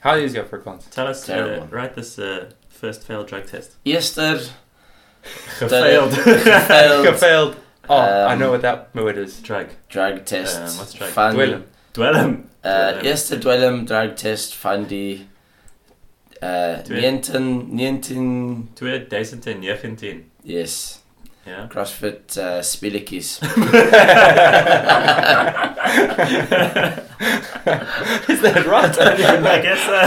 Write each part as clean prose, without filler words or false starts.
How is your Afrikaans? Tell us, write this first failed drug test. Failed. Gefailed. Oh, I know what that word is. Drug test. What's drug? Dwellum. Eerste dwellum drug test van die 2019. Yes. Yeah. CrossFit spelletjies. Is that right? I guess so.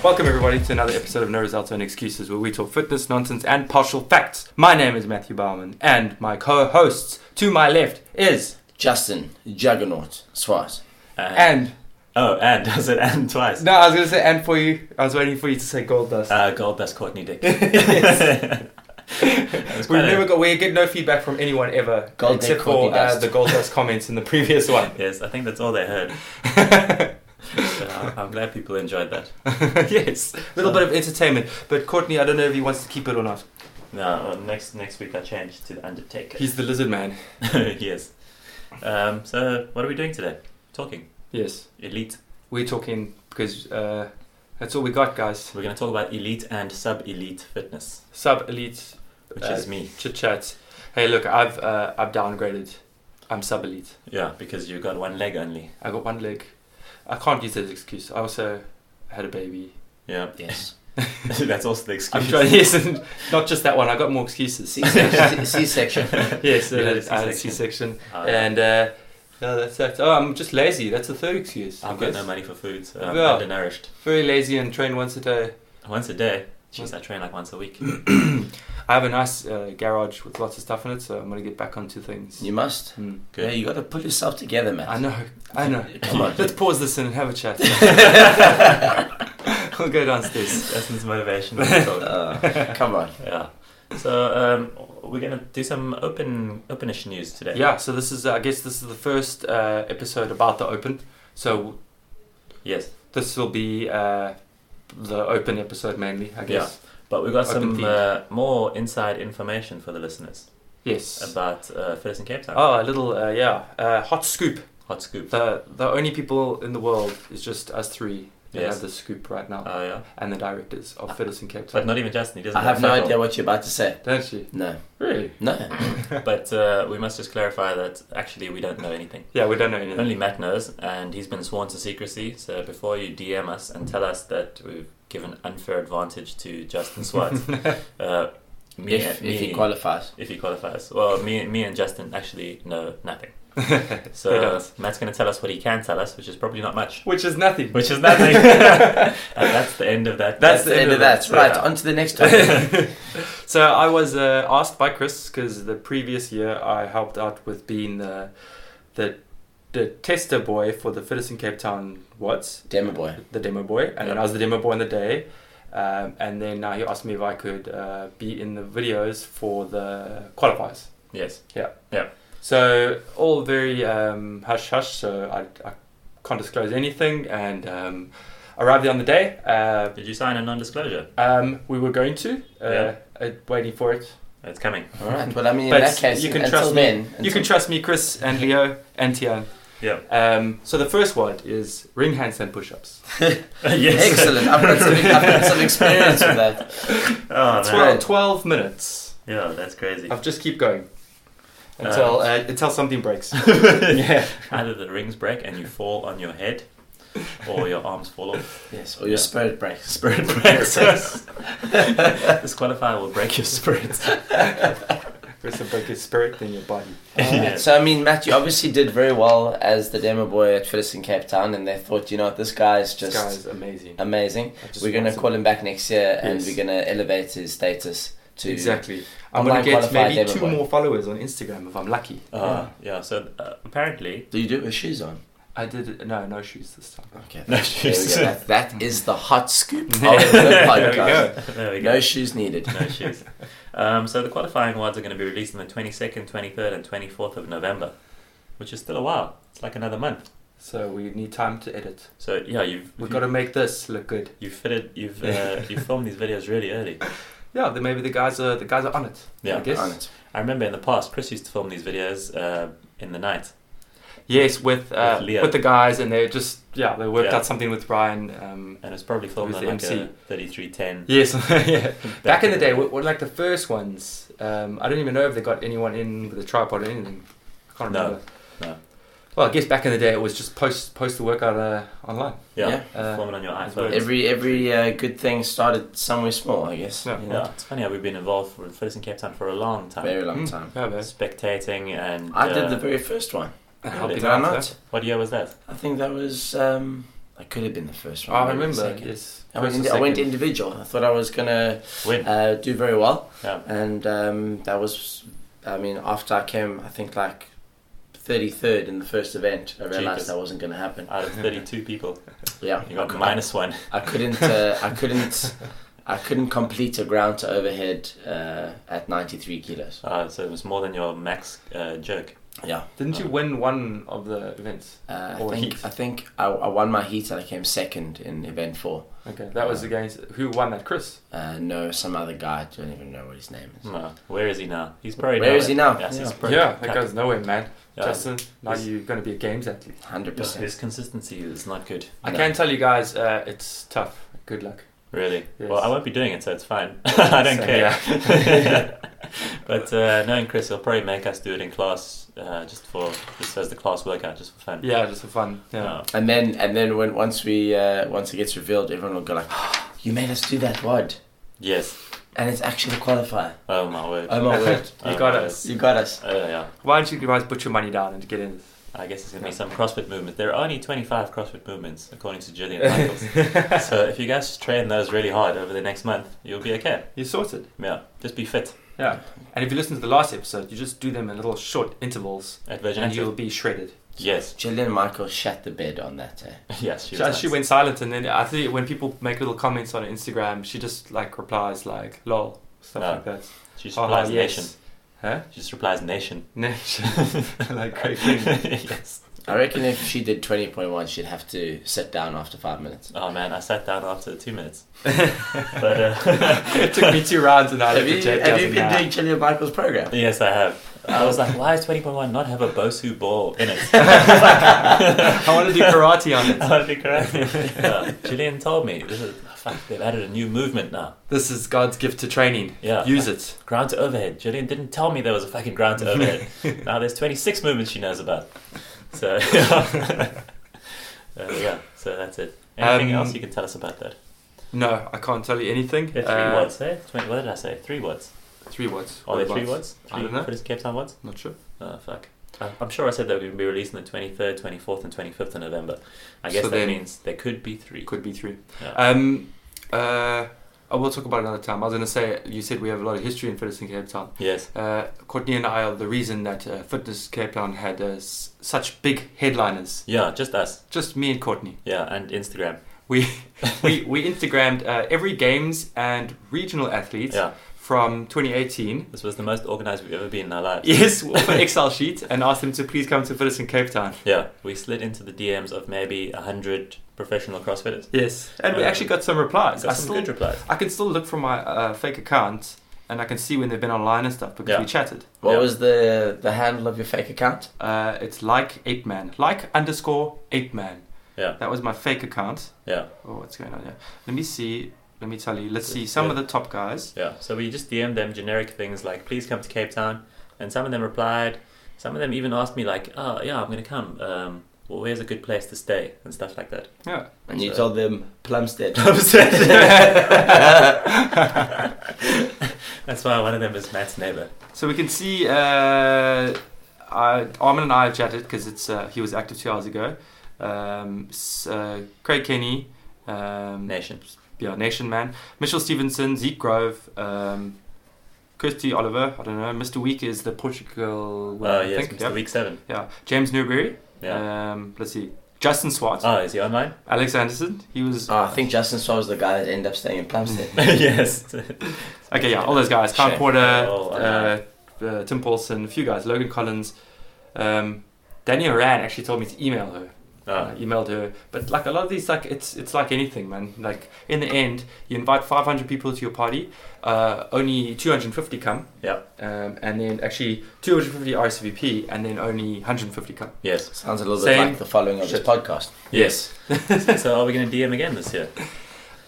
Welcome everybody to another episode of No Results, Only Excuses, where we talk fitness, nonsense and partial facts. My name is Matthew Bauman and my co-hosts to my left is Justin Juggernaut Swart. And I said and twice. No, I was going to say and for you. I was waiting for you to say Gold Dust. Gold Dust Courtney Dick. We get no feedback from anyone ever, except for the Gold Dust comments in the previous one. Yes, I think that's all they heard. So I'm glad people enjoyed that. Yes, a little bit of entertainment. But Courtney, I don't know if he wants to keep it or not. No, next week I change to the Undertaker. He's the lizard man. Yes. So what are we doing today? Talking. Yes. Elite. We're talking because that's all we got, guys. We're going to talk about elite and sub-elite fitness. Sub-elite. Which is me. Chit-chat. Hey, look, I've downgraded. I'm sub-elite. Yeah, because you got one leg only. I got one leg. I can't use that as an excuse. I also had a baby. Yeah. Yes. That's also the excuse. I'm trying, yes, and not just that one. I got more excuses. C-section. Yes, I had a C-section. And that's that. Oh, I'm just lazy. That's the third excuse. I've got no money for food, so I'm undernourished. Very lazy and train once a day. Once a day? Jeez, I train like once a week. I have a nice garage with lots of stuff in it, so I'm going to get back onto things. You must. Good. Yeah, you got to pull yourself together, man. I know. Come on. Let's pause this and have a chat. We'll go downstairs. Justin's motivation. Come on. Yeah. So we're going to do some openish news today. Yeah, so this is, I guess this is the first episode about the Open. So yes, this will be the Open episode mainly, I guess. Yeah. But we've got Open some more inside information for the listeners. Yes. About Fitness in Cape Town. Oh, a little, hot scoop. Hot scoop. The only people in the world is just us three that Yes. have the scoop right now. Oh, yeah. And the directors of Fitness in Cape Town. But not even Justin. He doesn't I have no fuck idea all. what you're about to say. Don't you? No. Really? No. But we must just clarify that actually we don't know anything. Yeah, we don't know anything. Only Matt knows, and he's been sworn to secrecy. So before you DM us and tell us that we've given unfair advantage to Justin Swart, If he qualifies. If he qualifies. Well, me and Justin actually know nothing. He So does. Matt's going to tell us what he can tell us, which is probably not much. Which is nothing. And that's the end of that. That's the end of that. Right, Yeah. on to the next topic. So I was asked by Chris, because the previous year I helped out with being the tester boy for the Fitness in Cape Town WODs. Demo boy. The demo boy. And then I was the demo boy on the day. And then he asked me if I could be in the videos for the qualifiers. Yes. Yeah. Yeah. So all very hush-hush, so I can't disclose anything. And arrived there on the day. Did you sign a non-disclosure? We were going to, waiting for it. It's coming. All right. Well, I mean, in But that case, you can until trust then, me. You can trust me, Chris and Leo and Tian. Yeah. So the first one is ring handstand push-ups. Yes. Excellent. I've got some experience with that. Oh, man. 12 minutes. Yeah, that's crazy. I'll just keep going until something breaks. Yeah. Either the rings break and you fall on your head, or your arms fall off. Yes, or your spirit breaks. Spirit breaks. This qualifier will break your spirit. First to break your spirit, then your body. Yeah. So, I mean, Matt, you obviously did very well as the demo boy at Fitness in Cape Town, and they thought, you know what, this guy's just This guy is amazing. amazing. just We're going to want call him back next year, and Yes. we're going to elevate his status to... Exactly. I'm online going to get qualified maybe demo 2 boy. more followers on Instagram if I'm lucky. Yeah. So apparently, Do you do it with shoes on? I did no shoes this time. Okay. No There shoes. we go. That is the hot scoop of the There we podcast. go. there we go. No shoes needed. No shoes. So the qualifying WODs are going to be released on the 22nd, 23rd, and 24th of November, which is still a while. It's like another month. So we need time to edit. So yeah, We've got to make this look good. you've filmed these videos really early. yeah, then maybe the guys are on it. Yeah, I guess. On it. I remember in the past, Chris used to film these videos in the night. Yes, with Leo. the guys, and they just they worked Yeah. out something with Ryan. And it's probably filmed Who's on the like MC? a 3310. Yes, yeah. Back in the day, what like the first ones, I don't even know if they got anyone in with a tripod or anything. I can't No, remember. no. Well, I guess back in the day it was just post the workout online. Yeah, Yeah. filming on your It's iPhone. Every good thing started somewhere small, I guess. Yeah. You know? Yeah, it's funny how we've been involved with Fitness in Cape Town for a long time. Very long time. Yeah, man. Spectating and... I did the very first one. Helping Did I out, not? What year was that? I think that was. That could have been the first one. I maybe the remember. second. Yes. I went, First or I went second. individual. I thought I was gonna When? do very well, Yeah. and that was. I mean, after I came, I think like 33rd in the first event, I realized Jesus. that wasn't gonna happen. Out of 32 people, Yeah, you got I, -1. I couldn't. I couldn't complete a ground to overhead at 93 kilos. So it was more than your max jerk. Yeah. Didn't you win one of the events? Or heat? I think I won my heat and I came second in event 4. Okay, that was against who won that? Chris. No, some other guy. I don't even know what his name is. No. Where is he now? He's probably Where is he now? Yes, he's Yeah. probably Yeah, that goes nowhere, man. Yeah. Justin, now Yes. you're going to be a games athlete. 100%. His consistency is not good. I No. can tell you guys, it's tough. Good luck. Really? Yes. Well, I won't be doing it, so it's fine. I don't Same, care. yeah. But knowing Chris, he'll probably make us do it in class, just as the class workout, just for fun. Yeah, just for fun. Yeah. And then once it gets revealed, everyone will go like, oh, "You made us do that WOD," Yes. and it's actually the qualifier. Oh my word. Oh my word! You Oh, got my us. You got us. Yeah. Why don't you guys put your money down and get in? I guess it's going to be some CrossFit movement. There are only 25 CrossFit movements, according to Gillian Michaels. So if you guys just train those really hard over the next month, you'll be okay. You're sorted. Yeah. Just be fit Yeah. And if you listen to the last episode, you just do them in little short intervals at Virgin and Active. you'll be shredded. Yes. Gillian Michael shat the bed on that. Yes, she She, was she nice. went silent, and then I think when people make little comments on Instagram, she just like replies like "lol" stuff No. like that. She just Haha, replies yes. nation. Huh? She just replies nation. Nation. Like great thing. Yes. I reckon if she did 20.1, she'd have to sit down after 5 minutes. Oh man, I sat down after 2 minutes. But It took me 2 rounds, and I Have you been doing Gillian Michael's program? yes, I have. I was like, why does 20.1 not have a Bosu ball in it? I want to do karate on it. I would be correct. Yeah. Gillian told me, they've added a new movement now. This is God's gift to training. Yeah. Use it. Ground to overhead. Gillian didn't tell me there was a fucking ground to overhead. Now there's 26 movements she knows about. So, yeah, so that's it. Anything else you can tell us about that? No, I can't tell you anything. Yeah, 3 watts, eh? What did I say? 3 watts. 3 watts. Are they What 3 about? watts? I don't know. Fitness Cape Town watts? Not sure. Oh, fuck. I'm sure I said they were going to be released on the 23rd, 24th and 25th of November. I guess So that then- means there could be 3. Could be 3. Yeah. I will talk about it another time. I was going to say, you said we have a lot of history in Fitness in Cape Town. Yes. Courtney and I are the reason that Fitness Cape Town had such big headliners. Yeah, just us. Just me and Courtney. Yeah, and Instagram. We Instagrammed every games and regional athletes Yeah. from 2018. This was the most organised we've ever been in our lives. Yes, with an Excel sheet, and asked them to please come to Fitness in Cape Town. Yeah, we slid into the DMs of maybe 100 professional CrossFitters. Yes, and we actually got some replies. Got some good replies. I can still look from my fake account, and I can see when they've been online and stuff because Yeah. we chatted. What Yeah. was the handle of your fake account? It's like 8man, _8man. Yeah, That was my fake account. yeah, Oh, what's going on here? Let me see. Let me tell you. Let's see Yeah. some of the top guys. yeah. So we just DM'd them generic things like, please come to Cape Town. And some of them replied. Some of them even asked me like, oh, yeah, I'm going to come. Well, where's a good place to stay? And stuff like that. Yeah. And you So- told them Plumstead. That's why one of them is Matt's neighbour. So we can see. Armin and I have chatted because it's he was active 2 hours ago. Craig Kenny. Nation. Yeah, Nation Man. Mitchell Stevenson, Zeke Grove, Kirsty Oliver, I don't know. Mr. Week is the Portugal winner, Oh, I yes, think. Mr. Yep. Week 7. Yeah. James Newberry. Yeah. Let's see. Justin Swart. Oh, is he online? Alex Anderson. He was. I think Justin Swaw was the guy that ended up staying in Plumstead. Yes. Okay, yeah, all those guys. Count Shame. Porter, Oh, Tim Paulson, a few guys. Logan Collins. Danielle Rand actually told me to email her. I emailed her, but like a lot of these, like it's like anything, man. Like in the end, you invite 500 people to your party, only 250 come. Yeah. And then actually 250 RSVP, and then only 150 come. Yes. Sounds a little Same bit like the following of this podcast. Yes. So are we going to DM again this year?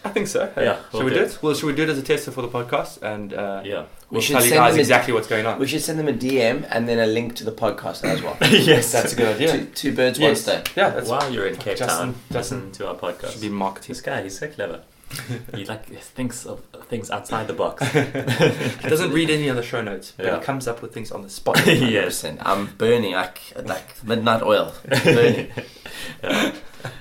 I think so. Yeah. Should we do it? Well, should we do it as a tester for the podcast? And Yeah. we'll should tell you send guys them exactly what's going on. We should send them a DM and then a link to the podcast as well. Yes. That's a good idea. Two birds, one stone. Yeah, that's While you're in Cape Justin- Town, listen to our podcast. should be marketing. This guy, he's so clever. He thinks of things outside the box. He doesn't read any of the show notes, but Yeah. he comes up with things on the spot. Yes. 100%. I'm burning like midnight oil. Burning. Yeah.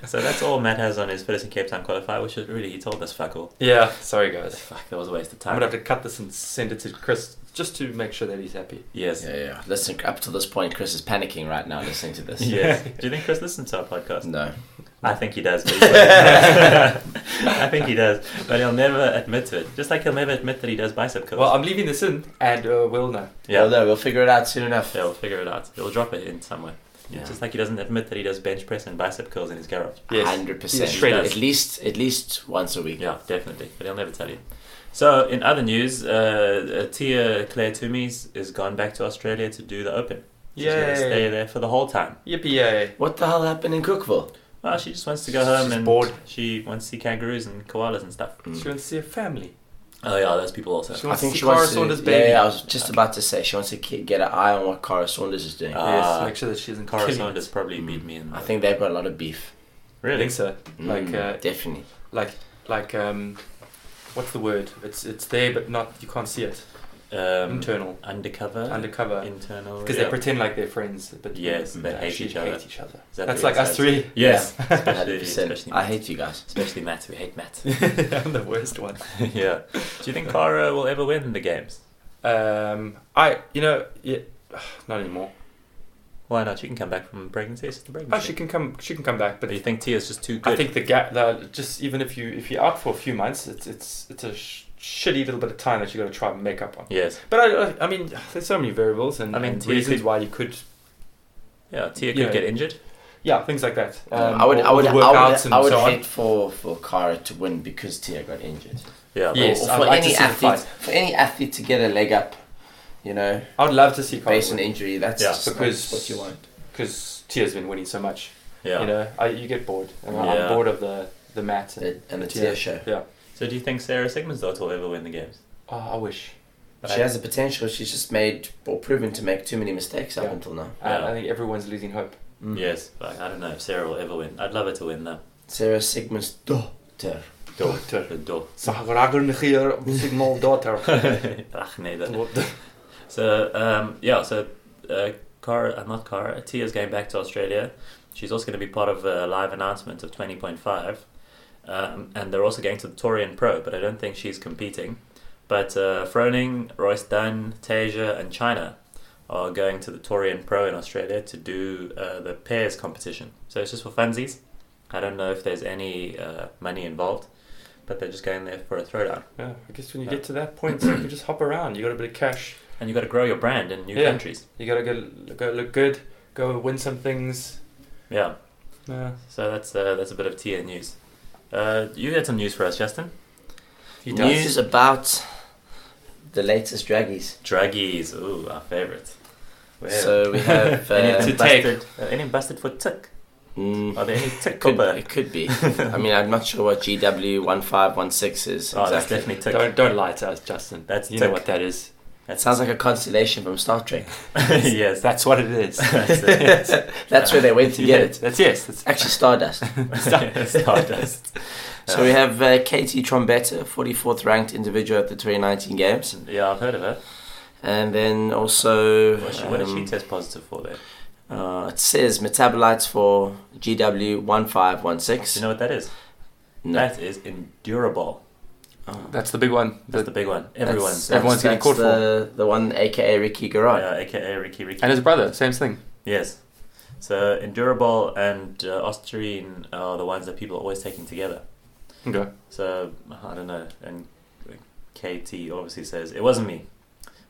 So that's all Matt has on his FiCT Cape Town qualifier, which is really, he told us fuck all. Yeah, sorry guys. Fuck, that was a waste of I'm time. gonna have to cut this and send it to Chris just to make sure that he's happy. Yes. Yeah. Listen, up to this point, Chris is panicking right now listening to this. Yes. Do you think Chris listens to our podcast? No. I think he does. I think he does, but he'll never admit to it. Just like he'll never admit that he does bicep curls. Well, I'm leaving this in, and we'll know. yeah. Well, no, we'll figure it out soon enough. Yeah, we'll figure it out. He'll drop it in somewhere. Yeah. Just like he doesn't admit that he does bench press and bicep curls in his garage. Yes. 100%. Yes, shredders. At least once a week. Yeah, definitely. But he'll never tell you. So, in other news, Tia Claire Toomey's is gone back to Australia to do the Open. She's going to Yay. stay there for the whole time. Yippee yay. What the hell happened in Cookville? Well, she just wants to go home She's and bored. she wants to see kangaroos and koalas and stuff. She wants to see a family. Oh yeah, those people also. She I wants think to she see Cara wants to. Saunders' baby. Yeah, I was just about to say she wants to get an eye on what Cara Saunders is doing. Ah. Yes, make sure that she isn't Cara killing Saunders it. probably beat me in I think they've got a lot of beef. I Really? think so. Like, Definitely. what's the word? It's there, but not. You can't see it. Internal. Undercover. Internal. Because yeah. they pretend like they're friends, but Yes, they hate actually each other. hate each other. Is that That's what like it us says? three. Yes. 100%. Especially I hate you guys. Especially Matt. We hate Matt. I'm the worst one. Yeah. Do you think Cara will ever win the games? Not anymore. Why not? She can come back from pregnancy. It's just a Oh, pregnancy. she can come back, but But you think Tia's just too good? I think the gap, just even if you're out for a few months, it's a shitty little bit of time that you got to try and make up on. Yes. But I mean, there's so many variables and, I mean, and Tia reasons could- why you could, Yeah, Tia could Yeah. get injured. yeah, things like that. I would workouts and so on. hate for Cara to win because Tia got injured. Yeah. Yes. Or I'd for like to any see the athlete, fight. for any athlete to get a leg up, you know, I would love to see Cara based on win, injury. That's Yeah, just because- not what you want. because Tia's been winning so much. Yeah. You know, you get bored. I mean, Yeah. I'm bored of the mat And the Tia. Tia show. Yeah. So do you think Sarah Sigmundsdottir will ever win the games? Oh, I wish. She has the potential. She's just made or proven to make too many mistakes up Yeah. until now. Yeah. I think everyone's losing hope. Yes. But I don't know if Sarah will ever win. I'd love her to win though. Sarah Sigmundsdottir. Daughter. The door. Signal daughter. Ach nee, dat. So, Cara, Tia's going back to Australia. She's also going to be part of a live announcement of 20.5. And they're also going to the Torian Pro, but I don't think she's competing. But Froning, Royce Dunn, Tasia, and China are going to the Torian Pro in Australia to do the pairs competition. So it's just for funsies. I don't know if there's any money involved, but they're just going there for a throwdown. Yeah, I guess when you get to that point, you can just hop around. You got a bit of cash. And you've got to grow your brand in new Yeah. countries. You gotta go look good. Go win some things. Yeah. Yeah. So that's a bit of Tia news. You had some news for us, Justin. He does. News about the latest draggies. Draggies, ooh, our favourite. So we have Any busted for tick? Are there any tick it could be. I mean, I'm not sure what GW1516 is. Oh, that's exactly. definitely tick. Don't lie to us, Justin. That's you tick. know what that is. That sounds like a constellation from Star Trek. Yes, That's what it is. that's it. That's where they went to get it. That's Actually, Stardust. Stardust. So we have Katie Trombetta, 44th ranked individual at the 2019 Games. Yeah, I've heard of her. And then also... What did she test positive for there? it says metabolites for GW1516. Do you know what that is? No. That is Endurable. That's the big one. That's the big one. Everyone's getting caught for. The one, aka Ricky Garrard. Yeah, aka Ricky. And his brother, same thing. Yes. So Endurable and Osterine are the ones that people are always taking together. Okay. So I don't know. And KT obviously says it wasn't me,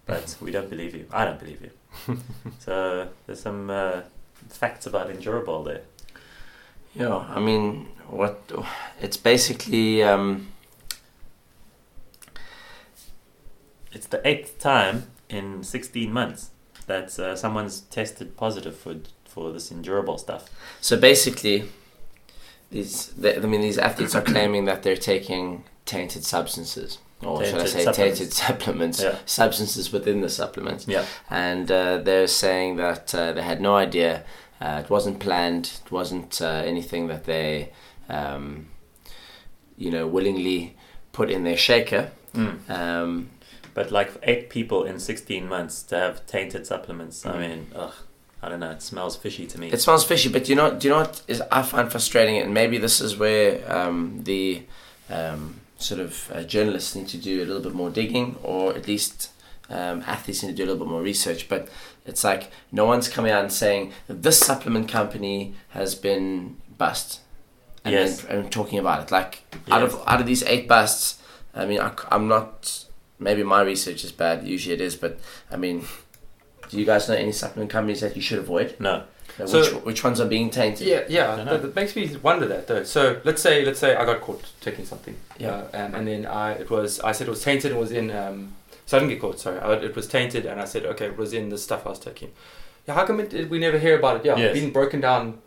but we don't believe you. I don't believe you. So there's some facts about Endurable there. Yeah, I mean, it's basically It's the 8th time in 16 months that someone's tested positive for this endurable stuff. so basically these athletes are claiming that they're taking tainted substances, or should I say tainted supplements, substances within the supplements. Yeah. And they're saying that they had no idea. It wasn't planned. It wasn't anything that they, willingly put in their shaker. But like 8 people in 16 months to have tainted supplements, I mean, I don't know, it smells fishy to me. It smells fishy, but do you know what I find frustrating, and maybe this is where the journalists need to do a little bit more digging, or at least athletes need to do a little bit more research. But it's like no one's coming out and saying that this supplement company has been bust, and talking about it. Like out of these 8 busts, I mean, I'm not. Maybe my research is bad. Usually it is, but I mean, do you guys know any supplement companies that you should avoid? No. Which ones are being tainted? Yeah. That makes me wonder that though. So let's say I got caught taking something. Yeah. And then I said it was tainted and was in. So I didn't get caught. Sorry, it was tainted, and I said okay, it was in the stuff I was taking. Yeah, how come we never hear about it? Yeah, yes. Being broken down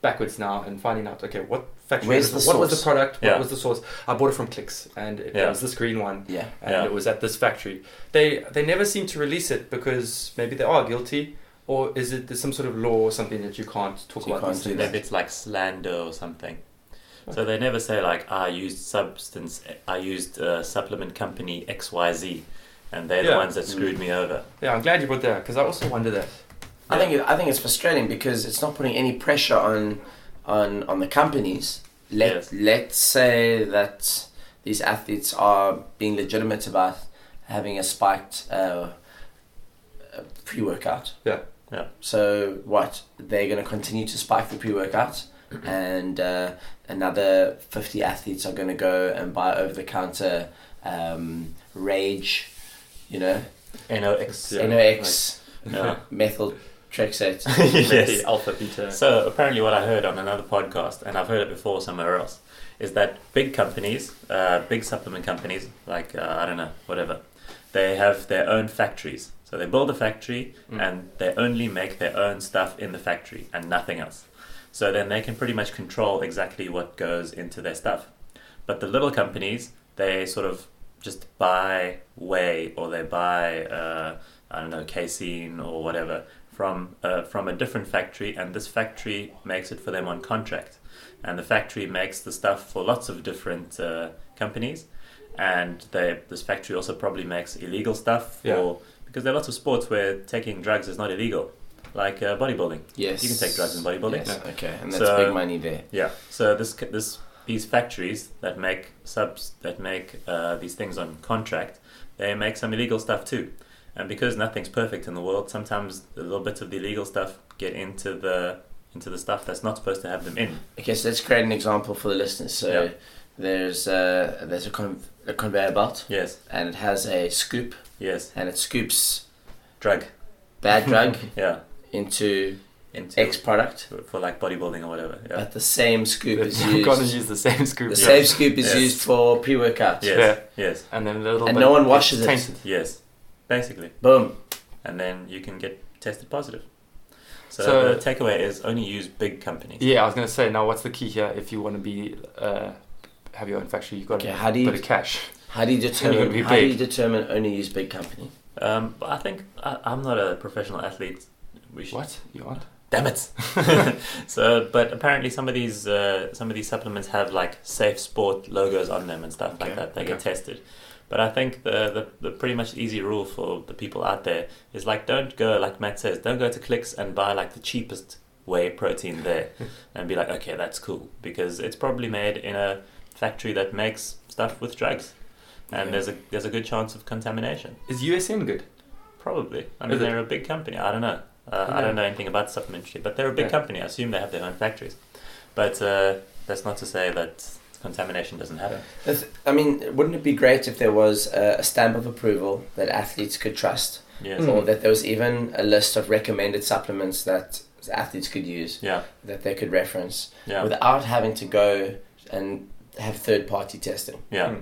backwards now and finding out okay what factory Where's was the what was source? the product, what was the source. I bought it from Clicks, and it was this green one, and it was at this factory. They never seem to release it because maybe they are guilty, or is it there's some sort of law or something that you can't talk about? Can't do that. Maybe it's like slander or something. So they never say like I used supplement company XYZ, and they're the ones that screwed me over. Yeah, I'm glad you brought that because I also wonder that. I think it's frustrating because it's not putting any pressure on the companies. Let's say that these athletes are being legitimate about having a spiked pre-workout. Yeah. So what? They're going to continue to spike the pre-workout, and another 50 athletes are going to go and buy over-the-counter Rage, NOx, methyl. Yes. Alpha, beta. So apparently what I heard on another podcast, and I've heard it before somewhere else, is that big companies, big supplement companies, like, I don't know, whatever, they have their own factories. So they build a factory and they only make their own stuff in the factory and nothing else. So then they can pretty much control exactly what goes into their stuff. But the little companies, they sort of just buy whey, or they buy, casein or whatever, from a different factory, and this factory makes it for them on contract, and the factory makes the stuff for lots of different companies, and this factory also probably makes illegal stuff because there are lots of sports where taking drugs is not illegal, like bodybuilding. Yes, you can take drugs in bodybuilding. Yes. Okay, and that's big money there. Yeah, so these factories that make these things on contract, they make some illegal stuff too. And because nothing's perfect in the world, sometimes the little bits of the illegal stuff get into the stuff that's not supposed to have them in. Okay, so let's create an example for the listeners. So there's a conveyor belt. Yes. And it has a scoop. Yes. And it scoops bad drug. Yeah. Into X product for like bodybuilding or whatever. Yeah. But the same scoop is used. You've got to use the same scoop. The same scoop is used for pre-workouts. Yes. Yes. And then no one washes it. Tainted. Yes. Basically. Boom. And then you can get tested positive. So the takeaway is only use big companies. Yeah, I was going to say, now what's the key here? If you want to be have your own factory, you've got to have a bit of cash. How do you determine only use big company? I think I'm not a professional athlete. What? You aren't? Damn it! But apparently some of these supplements have like safe sport logos on them and stuff like that. They get tested. But I think the pretty much easy rule for the people out there is like, don't go, like Matt says, don't go to Clicks and buy like the cheapest whey protein there and be like, okay, that's cool, because it's probably made in a factory that makes stuff with drugs, and there's a good chance of contamination. Is USN good? Probably. I mean, they're a big company. I don't know. I don't know anything about the supplement industry, but they're a big company. I assume they have their own factories. But that's not to say that contamination doesn't happen. I mean, wouldn't it be great if there was a stamp of approval that athletes could trust? Yes. Or that there was even a list of recommended supplements that athletes could use, Yeah. that they could reference, Yeah. without having to go and have third-party testing. Yeah.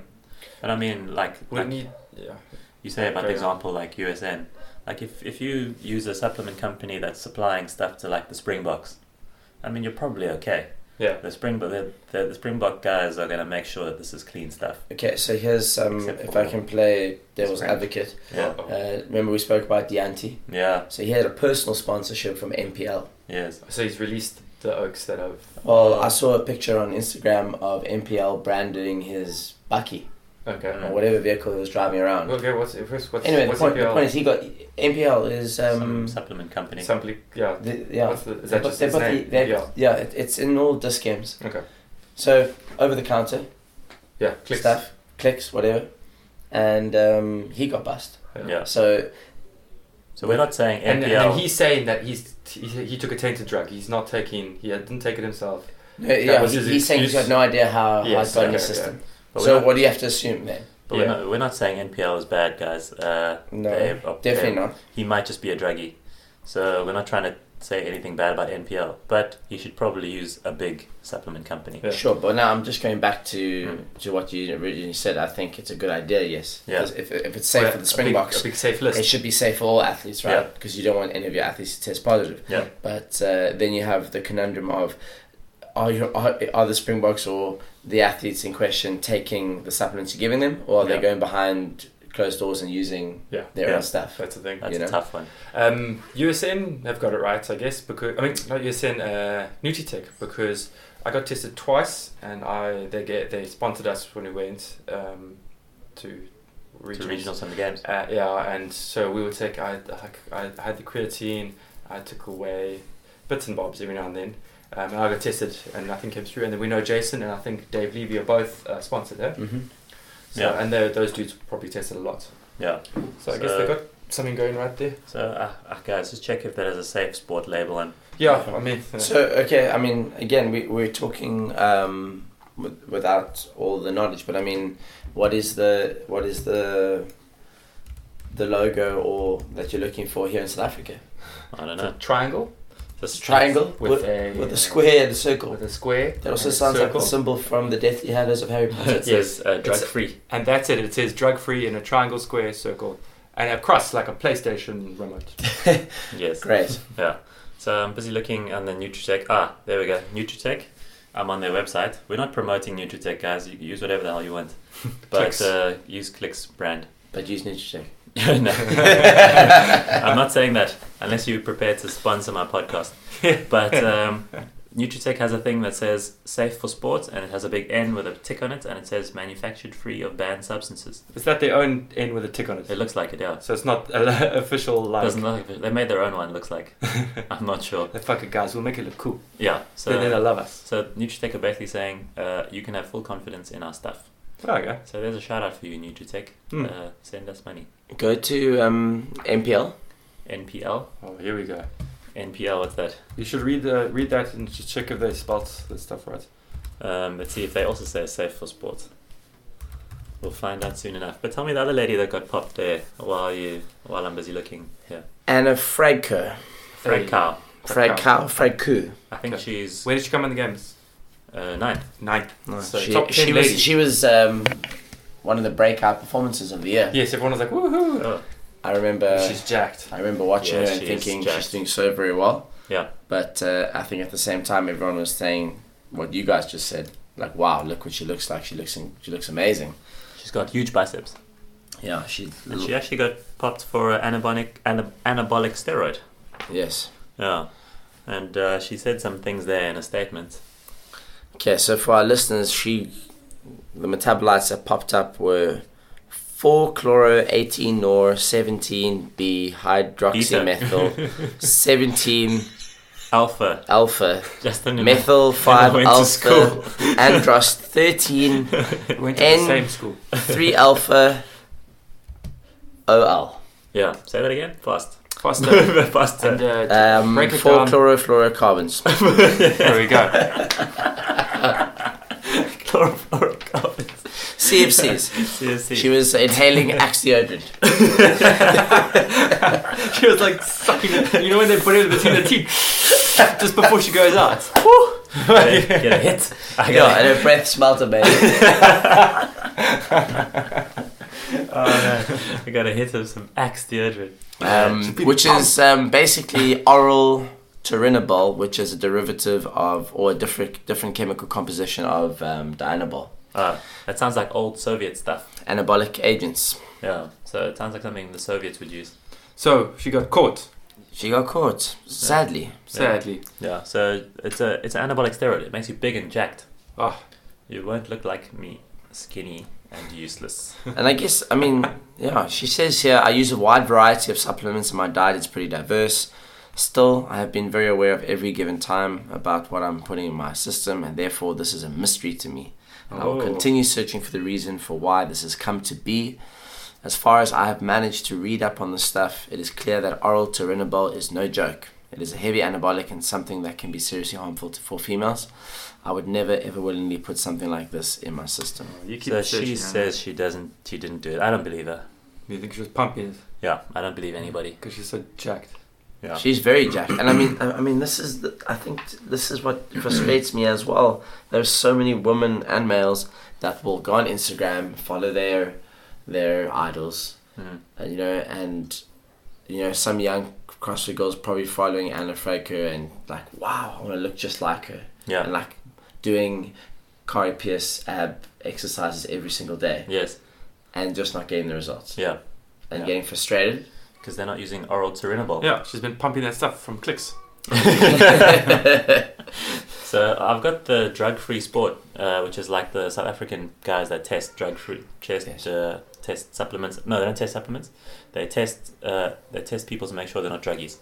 And I mean, like you say about the example like USN, like if you use a supplement company that's supplying stuff to like the Springboks, I mean, you're probably okay. Yeah. The Springbok guys are going to make sure that this is clean stuff. Okay, so here's if I can play devil's advocate. Yeah. Remember we spoke about Deanti? Yeah. So he had a personal sponsorship from MPL. Yes. So he's released the oaks that have... Well, I saw a picture on Instagram of MPL branding his Bucky. Okay. Or whatever vehicle he was driving around. Okay, what's anyway, what's the point is he got... MPL is... some supplement company. Is that just his name? It's in all disc games. Okay. So, over the counter. Yeah, clicks, whatever. And he got bust. Yeah. So we're not saying MPL... And he's saying that he took a tainted drug. He didn't take it himself. No, he's saying he's got no idea how it's got in the system. Yeah. So what do you have to assume then? But we're not saying NPL is bad, guys. No, definitely not. He might just be a druggie. So we're not trying to say anything bad about NPL. But he should probably use a big supplement company. Yeah. Sure, but now I'm just going back to what you originally said. I think it's a good idea, yes. Yeah. If it's safe for the Springboks, a big safe list. It should be safe for all athletes, right? Because you don't want any of your athletes to test positive. Yeah. But then you have the conundrum of are the Springboks or the athletes in question taking the supplements you're giving them, or are they going behind closed doors and using their own stuff? That's the thing. That's a tough one. USN have got it right, I guess, because not USN, Nutritech, because I got tested twice, and they sponsored us when we went to regional Summer Games. And so we would take. I had the creatine. I took away bits and bobs every now and then. And I got tested and nothing came through. And then we know Jason and I think Dave Levy are both sponsored there. Mm-hmm. So, and those dudes probably tested a lot. Yeah. So I guess they got something going right there. So guys, just check if there is a safe sport label on. Yeah, I mean. So okay, I mean, again, we're talking without all the knowledge, but I mean, what is the logo or that you're looking for here in South Africa? I don't know. It's a triangle. Just triangle with a square and a circle. With a square. That also sounds like the symbol from the Deathly Hallows of Harry Potter. It says drug free. And that's it. It says drug free in a triangle, square, circle, and a cross like a PlayStation remote. Yes. Great. Yeah. So I'm busy looking on the Nutritech. There we go. Nutritech. I'm on their website. We're not promoting Nutritech, guys. You can use whatever the hell you want. But use Click's brand. But use Nutritech. No. I'm not saying that unless you're prepared to sponsor my podcast. But Nutritech has a thing that says safe for sport, and it has a big N with a tick on it, and it says manufactured free of banned substances. Is that their own N with a tick on it? It looks like it, yeah. So it's not official like... Doesn't look like it. They made their own one, looks like. I'm not sure. They fucking guys, we'll make it look cool. Yeah. So then they'll love us. So Nutritech are basically saying you can have full confidence in our stuff. Okay. So there's a shout out for you, Nutritech. Send us money. Go to MPL. NPL. Oh, here we go. NPL, what's that? You should read that and just check if they spelled the stuff right. Let's see if they also say safe for sport. We'll find out soon enough. But tell me the other lady that got popped there while I'm busy looking here. Anna Fragko. Fragko. I think she's... Where did she come in the games? Ninth. So top 10 lady. She was one of the breakout performances of the year. Yes, everyone was like, woohoo! Oh. I remember she's jacked. I remember watching her and thinking she's doing so very well. Yeah. But I think at the same time everyone was saying what you guys just said. Like, wow, look what she looks like. She looks amazing. She's got huge biceps. Yeah, she actually got popped for an anabolic steroid. Yes. Yeah. And she said some things there in a statement. Okay, so for our listeners, the metabolites that popped up were 4-chloro-18 nor 17-B hydroxymethyl 17 alpha just methyl 5 alpha androst 13 went to the same school 3 alpha OL. Yeah, say that again. Faster. And 4 chlorofluorocarbons. There we go. Chlorofluorocarbons. CFCs. She was inhaling Axe deodorant. She was like sucking it. You know when they put it between the teeth? just before she goes out. Get a hit. And her breath smelt amazing. I got a hit of some Axe deodorant. Which is basically oral turinabol, which is a derivative of, or a different chemical composition of dianabol. That sounds like old Soviet stuff. Anabolic agents. Yeah, so it sounds like something the Soviets would use. So she got caught. She got caught, sadly. Yeah, so it's an anabolic steroid. It makes you big and jacked. Oh. You won't look like me, skinny and useless. And I guess, I mean, yeah, she says here, I use a wide variety of supplements and my diet is pretty diverse. Still, I have been very aware of every given time about what I'm putting in my system, and therefore this is a mystery to me. And I will continue searching for the reason for why this has come to be. As far as I have managed to read up on the stuff, it is clear that oral turinabol is no joke. It is a heavy anabolic and something that can be seriously harmful for females. I would never ever willingly put something like this in my system. So she says she didn't do it. I don't believe her. You think she was pumping it? Yeah, I don't believe anybody. Because she's so jacked. Yeah. She's very jacked, and I mean, I think this is what frustrates me as well. There's so many women and males that will go on Instagram, follow their idols, and some young CrossFit girls probably following Anna Fraker and like, wow, I want to look just like her. Yeah. And like doing Kari Pierce ab exercises every single day. Yes. And just not getting the results. Yeah. And getting frustrated. Because they're not using oral turinabol. Yeah, she's been pumping that stuff from clicks. So I've got the drug-free sport, which is like the South African guys that test drug-free, test supplements. No, they don't test supplements. They test people to make sure they're not druggies.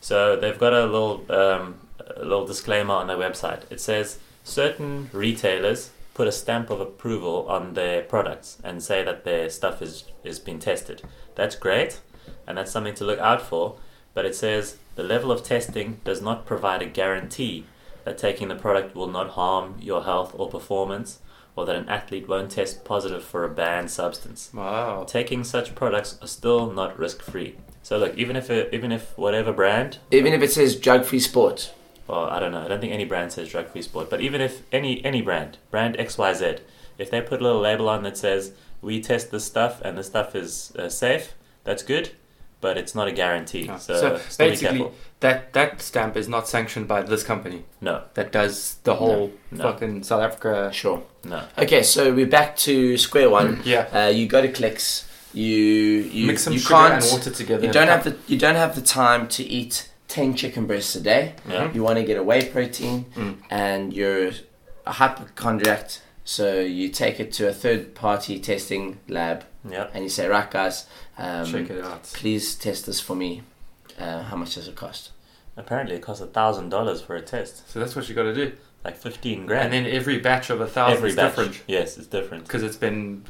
So they've got a little disclaimer on their website. It says certain retailers put a stamp of approval on their products and say that their stuff is been tested. That's great, and that's something to look out for. But it says the level of testing does not provide a guarantee that taking the product will not harm your health or performance, or that an athlete won't test positive for a banned substance. Wow. Taking such products are still not risk-free. So look, even if whatever brand... Even if it says drug-free sport. Well, I don't know. I don't think any brand says drug-free sport. But even if any brand XYZ, if they put a little label on that says, we test this stuff and this stuff is safe, that's good. But it's not a guarantee. No. So basically, that stamp is not sanctioned by this company. No. That does the whole fucking South Africa. Sure. No. Okay, so we're back to square one. Yeah. You go to clicks. You mix some you sugar can't, and water together. You don't have the time to eat 10 chicken breasts a day. Yeah. You want to get a whey protein, and you're a hypochondriac. So you take it to a third-party testing lab. Yeah. And you say, right, guys, check it out. Please test this for me. How much does it cost? Apparently, it costs $1,000 for a test. So that's what you got to do. Like 15 grand. And then every batch of 1,000 is different. Yes, it's different because it's been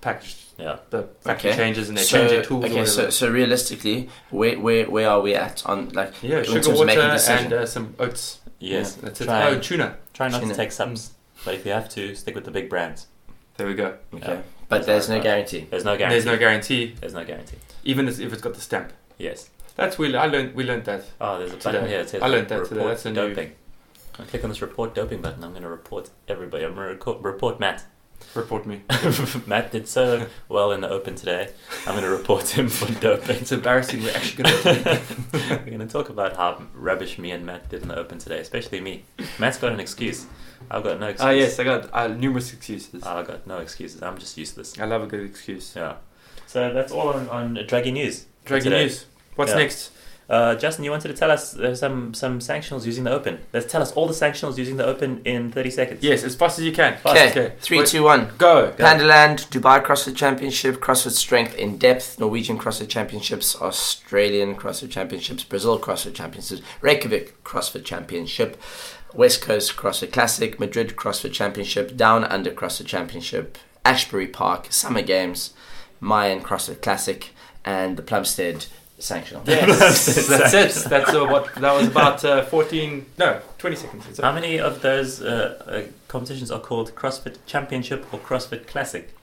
packaged. Yeah. The factory changes and they change their tools. Okay, so realistically, where are we at on like? Yeah, sugar, water, and some oats. Yes, that's it. Tuna. Try not to take subs, but if you have to, stick with the big brands. There we go. Okay. Yeah. But there's no guarantee. There's no guarantee. There's no guarantee. Even if it's got the stamp. Yes. That's we learned that. Oh, there's a button here that says I learned that today. That's a doping. I click on this report doping button. I'm going to report everybody. I'm going to report Matt. Report me. Matt did so well in the Open today. I'm going to report him for doping. It's embarrassing. We're actually going to talk about how rubbish me and Matt did in the Open today, especially me. Matt's got an excuse. I've got no excuse. Yes, I got numerous excuses. I've got no excuses. I'm just useless. I love a good excuse. Yeah. So that's all on Draggy News. Draggy News. What's next? Justin, you wanted to tell us there's some sanctionals using the Open. Let's tell us all the sanctionals using the Open in 30 seconds. Yes, as fast as you can. Okay, 3, 2, 1. Go. Pandaland, Dubai CrossFit Championship, CrossFit Strength in Depth, Norwegian CrossFit Championships, Australian CrossFit Championships, Brazil CrossFit Championships, Reykjavik CrossFit Championship, West Coast CrossFit Classic, Madrid CrossFit Championship, Down Under CrossFit Championship, Ashbury Park Summer Games, Mayan CrossFit Classic, and the Plumstead Sanctional. Yes, that's it. That's that was about 20 seconds. How many of those competitions are called CrossFit Championship or CrossFit Classic?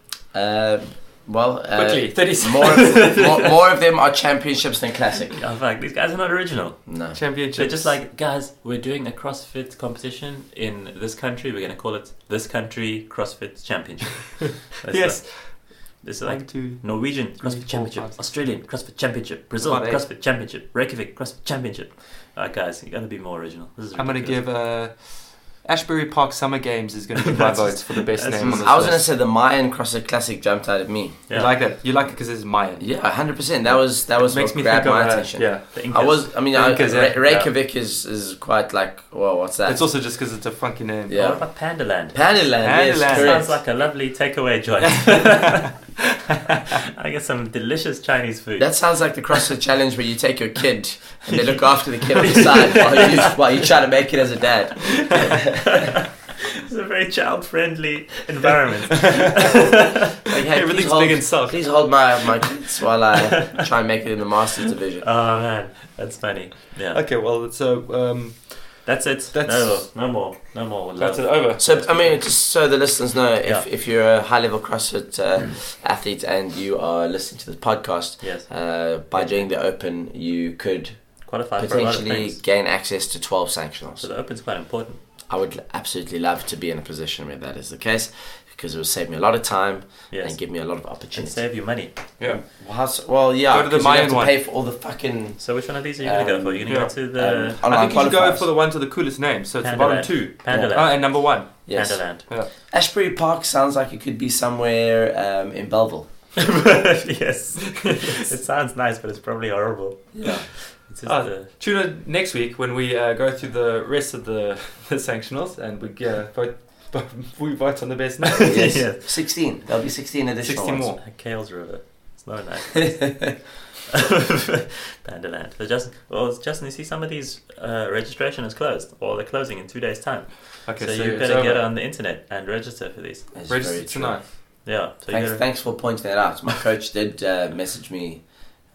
Well, quickly, 30 seconds. More of them are championships than classic. Oh, fuck, these guys are not original. No. Championships. They're just like, guys, we're doing a CrossFit competition in this country. We're going to call it This Country CrossFit Championship. Yes. This is like Norwegian CrossFit Championship, Australian CrossFit Championship, Brazil CrossFit Championship, Reykjavik CrossFit Championship. Guys, you got to be more original. This is I'm going to give... Ashbury Park Summer Games is going to be my vote for the best name on this I was going to say the Mayan CrossFit Classic jumped out at me. Yeah. You like it? You like it because it's Mayan? Yeah, 100%. That was what grabbed my attention. Yeah. Reykjavik is quite like, well, what's that? It's also just because it's a funky name. Yeah. What about Pandaland? Pandaland, yes. Sounds like a lovely takeaway joint. I get some delicious Chinese food. That sounds like the CrossFit Challenge where you take your kid and they look after the kid on the side while you try to make it as a dad. It's a very child-friendly environment. Like, hey, everything's big and soft. Please hold my kids while I try and make it in the Masters division. Oh man, that's funny. Yeah. Okay, well, so that's it. No more. That's it over. So I mean, just so the listeners know, if you're a high-level CrossFit athlete and you are listening to this podcast, yes. By doing the Open, you could qualify potentially gain access to 12 sanctionals. So the Open's quite important. I would absolutely love to be in a position where that is the case, because it will save me a lot of time and give me a lot of opportunity. And save you money. Yeah. Well, yeah. Go to the Mayan you have to one. pay for all the fucking... So which one of these are you going to go for? You're going to go to the... I think you should go for the one to the coolest name. So it's the bottom two. Pandaland. And number one. Yes. Pandaland. Yeah. Ashbury Park sounds like it could be somewhere in Belleville. Yes. It sounds nice, but it's probably horrible. Yeah. Tune in next week when we go through the rest of the sanctionals and we vote on the best name. Yes. Yeah. 16. There'll be 16 additional 16 ones. more. Kale's River. It's not a nice Pandaland. So Justin, you see some of these registration is closed, or they're closing in 2 days' time. Okay, so you better get on the internet and register for these. Register tonight. Yeah. So thanks for pointing that out. My coach did message me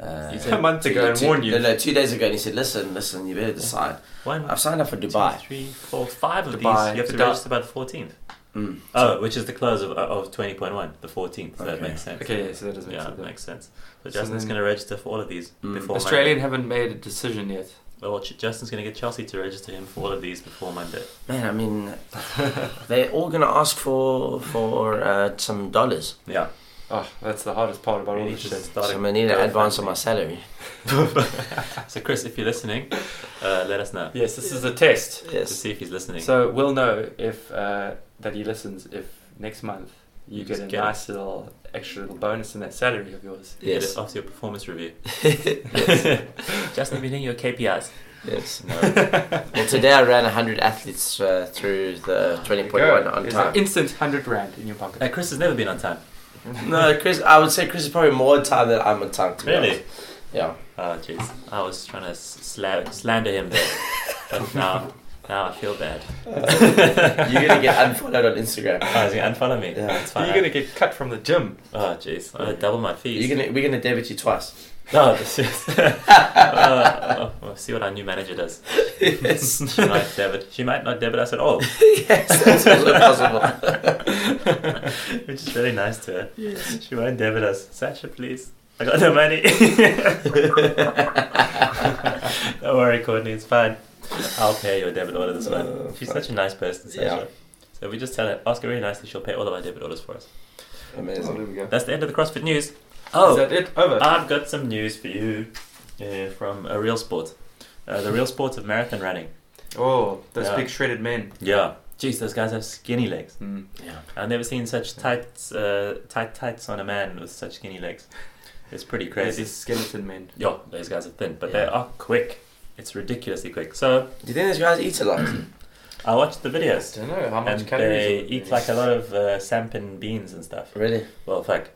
a month ago and warned you. No, 2 days ago, and he said, listen, you better decide. I've signed up for Dubai. 2, 3, 4, 5 of Dubai, these. You have to register by the 14th. Which is the close of 20.1, the 14th. So that makes sense. Okay, so that does make sense. Yeah, that makes sense. So Justin's going to register for all of these before Australian Monday. haven't made a decision yet. Well, Justin's going to get Chelsea to register him for all of these before Monday. Man, I mean, they're all going to ask for some dollars. Yeah. Oh, that's the hardest part about all this shit. So I'm going to need an advance on my salary. So Chris, if you're listening, let us know. Yes, this is a test. Yes. To see if he's listening. So we'll know if that he listens if next month you get a nice little extra little bonus in that salary of yours. Yes. Get it after your performance review. Yes. Justin, meeting your KPIs. Yes. No. Well, today I ran 100 athletes through the 20.1 on time. An instant 100 rand in your pocket. Chris has never been on time. No, Chris. I would say Chris is probably more on time than I'm on time. To be honest. Yeah. Oh jeez, I was trying to slander him there, but now I feel bad. You're gonna get unfollowed on Instagram. Oh, he's gonna unfollow me. Yeah, that's fine. You're gonna get cut from the gym. Oh jeez, I'm gonna double my fees. We're gonna debit you twice. No, this is. We'll see what our new manager does. Yes. She might not debit us at all. Yes, that's also possible. Which is really nice to her. Yes. She won't debit us. Sasha, please. I got no money. Don't worry, Courtney. It's fine. I'll pay your debit order this one. She's such a nice person, Sasha. Yeah. So if we just ask her really nicely, she'll pay all of our debit orders for us. Amazing. There we go. That's the end of the CrossFit news. Oh, is that it? Over. I've got some news for you from a real sport. The real sport of marathon running. Oh, those big shredded men. Yeah. Jeez, those guys have skinny legs. Yeah. I've never seen such tights on a man with such skinny legs. It's pretty crazy. These skeleton men. Yeah, those guys are thin, but they are quick. It's ridiculously quick. So, do you think these guys eat a lot? I watched the videos. I don't know how much and calories. They eat like a lot of sampan beans and stuff. Really? Well, in fact,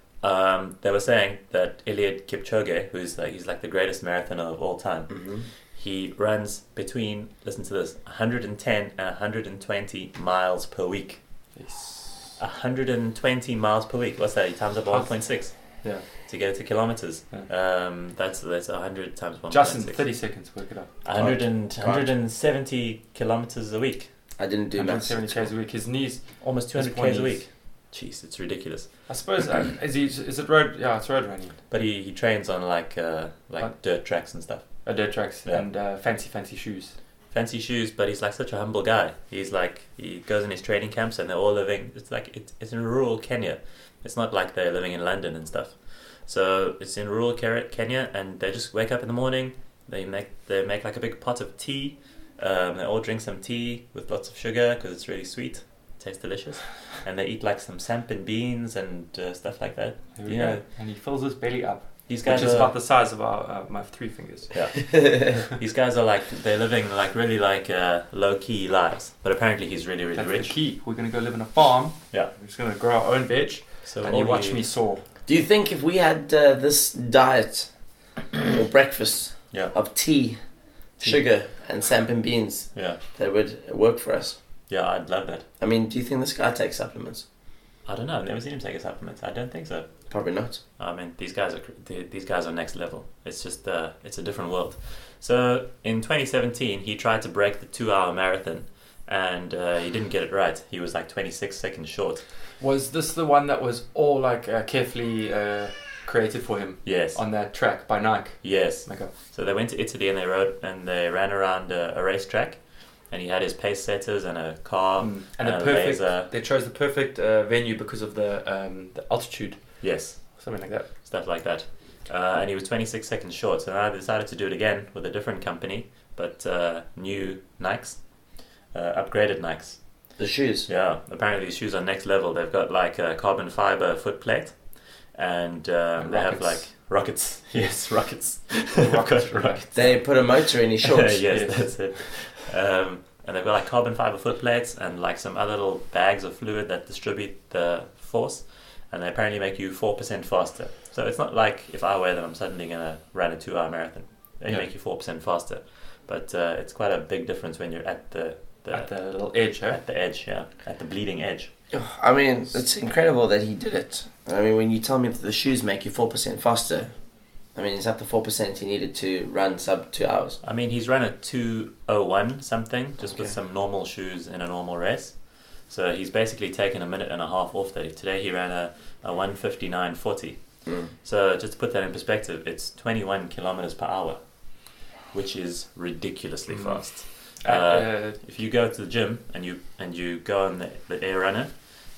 they were saying that Eliud Kipchoge, he's like the greatest marathoner of all time, he runs between, listen to this, 110 and 120 miles per week. Yes. 120 miles per week. What's that? He times up 1.6. Yeah. To get it to kilometers. Yeah. That's 100 times 1.6. Justin, 30 seconds, work it out. 170 kilometers a week. I didn't do maths. 170 k's a week. His knees. Almost 200 k's a week. Jeez, it's ridiculous. I suppose is it road? Yeah, it's road running. But he trains on like dirt tracks and stuff. Dirt tracks and fancy shoes. Fancy shoes, but he's like such a humble guy. He's like, he goes in his training camps and they're all living. It's like it's in rural Kenya. It's not like they're living in London and stuff. So it's in rural Kenya, and they just wake up in the morning. They make like a big pot of tea. They all drink some tea with lots of sugar because it's really sweet. It tastes delicious. And they eat like some sampan beans and stuff like that. And he fills his belly up. These guys which is about the size of my 3 fingers. Yeah. These guys are like, they're living like really like low key lives. But apparently he's really, really That's rich. The key. We're gonna go live in a farm. Yeah. We're just gonna grow our own veg. So and you watch me soar. Do you think if we had this diet or breakfast of tea, sugar, and sampan beans, that would work for us? Yeah, I'd love that. I mean, do you think this guy takes supplements? I don't know. I've never seen him take a supplement. I don't think so. Probably not. I mean, these guys are next level. It's just it's a different world. So in 2017, he tried to break the 2-hour marathon, and he didn't get it right. He was like 26 seconds short. Was this the one that was all like carefully created for him? Yes. On that track by Nike. Yes. Okay. So they went to Italy and they ran around a racetrack. And he had his pace setters and a car and a perfect laser. They chose the perfect venue because of the altitude. Yes, something like that. Stuff like that. And he was 26 seconds short. So now they decided to do it again with a different company, but new Nikes, upgraded Nikes. The shoes. Yeah, apparently these shoes are next level. They've got like a carbon fiber foot plate, and they have like rockets. Yes, rockets. rockets. They put a motor in his shorts. Yes, that's it. And they've got like carbon fiber foot plates and like some other little bags of fluid that distribute the force, and they apparently make you 4% faster. So it's not like if I wear them I'm suddenly going to run a 2-hour marathon. They make you 4% faster, but it's quite a big difference when you're at the little edge, huh? At the edge, yeah, at the bleeding edge. I mean, it's incredible that he did it. I mean, when you tell me that the shoes make you 4% faster, I mean, is that the 4% he needed to run sub 2 hours? I mean, he's run a 2:01 something, just with some normal shoes in a normal race. So he's basically taken a minute and a half off that. Today he ran a 1:59.40. So just to put that in perspective, it's 21 kilometers per hour, which is ridiculously fast. If you go to the gym and you go on the air runner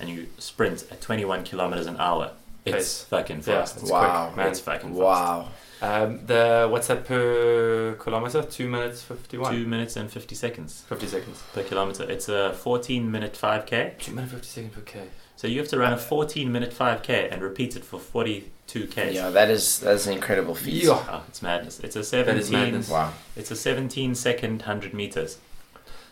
and you sprint at 21 kilometers an hour, it's fucking fast. It's wow, quick, man. It's fucking fast. Wow. What's that per kilometer? 2 minutes 51. 2 minutes and 50 seconds. 50 seconds per kilometer. It's a 14-minute 5k. 2 minutes 50 seconds per k. So you have to run a 14-minute 5k and repeat it for 42 k's. Yeah, that's an incredible feat. Oh, it's madness. It's a 17. Wow. It's a 17-second 100 meters.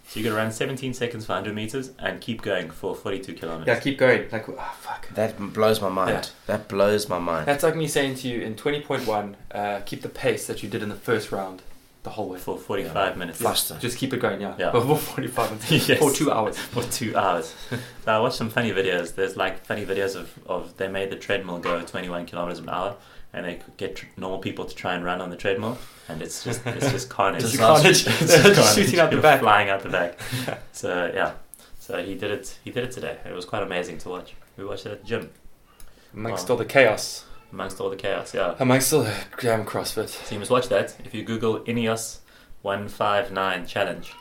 So you got to run 17 seconds for 100 meters and keep going for 42 kilometers. Yeah, keep going. Like, fuck. That blows my mind. Yeah. That blows my mind. That's like me saying to you in 20.1, keep the pace that you did in the first round the whole way. For 45 minutes. Faster. Just keep it going, yeah. For 45 minutes. Yes. For 2 hours. For 2 hours. So I watched some funny videos. There's like funny videos of they made the treadmill go 21 kilometers an hour. And they get normal people to try and run on the treadmill, and it's just carnage. It's just shooting out the back, flying out the back. So yeah, so he did it. He did it today. It was quite amazing to watch. We watched it at the gym. Amongst all the chaos. Yeah. Amongst all the CrossFit. So you must watch that. If you Google Ineos 159 challenge.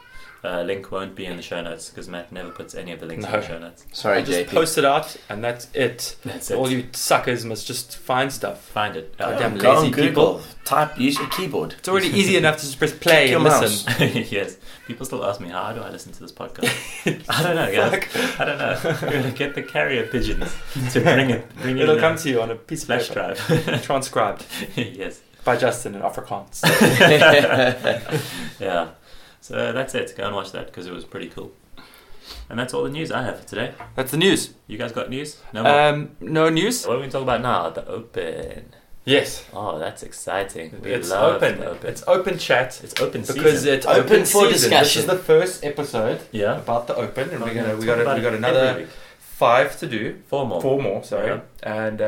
Link won't be in the show notes because Matt never puts any of the links in the show notes. Sorry, I just JP. post it out and that's it. All you suckers must just find stuff. Find it. Goddamn Go lazy on Google. people. Type. Use your keyboard. It's already easy enough to just press play and listen. Yes. People still ask me, how do I listen to this podcast? I don't know, guys. I don't know. We're going to get the carrier pigeons to bring it. It'll come to you on a piece of flash paper. drive. Transcribed. Yes. By Justin in Afrikaans. Yeah. So that's it. Go and watch that because it was pretty cool. And that's all the news I have for today. That's the news. You guys got news? No more? No news. What are we going to talk about now? The Open. Yes. Oh, that's exciting. It's open. It's open chat. It's open season. Because it's open for season. discussion. This is the first episode about the Open, and we got another 5 to do. 4 more. 4 more, sorry. Yeah. And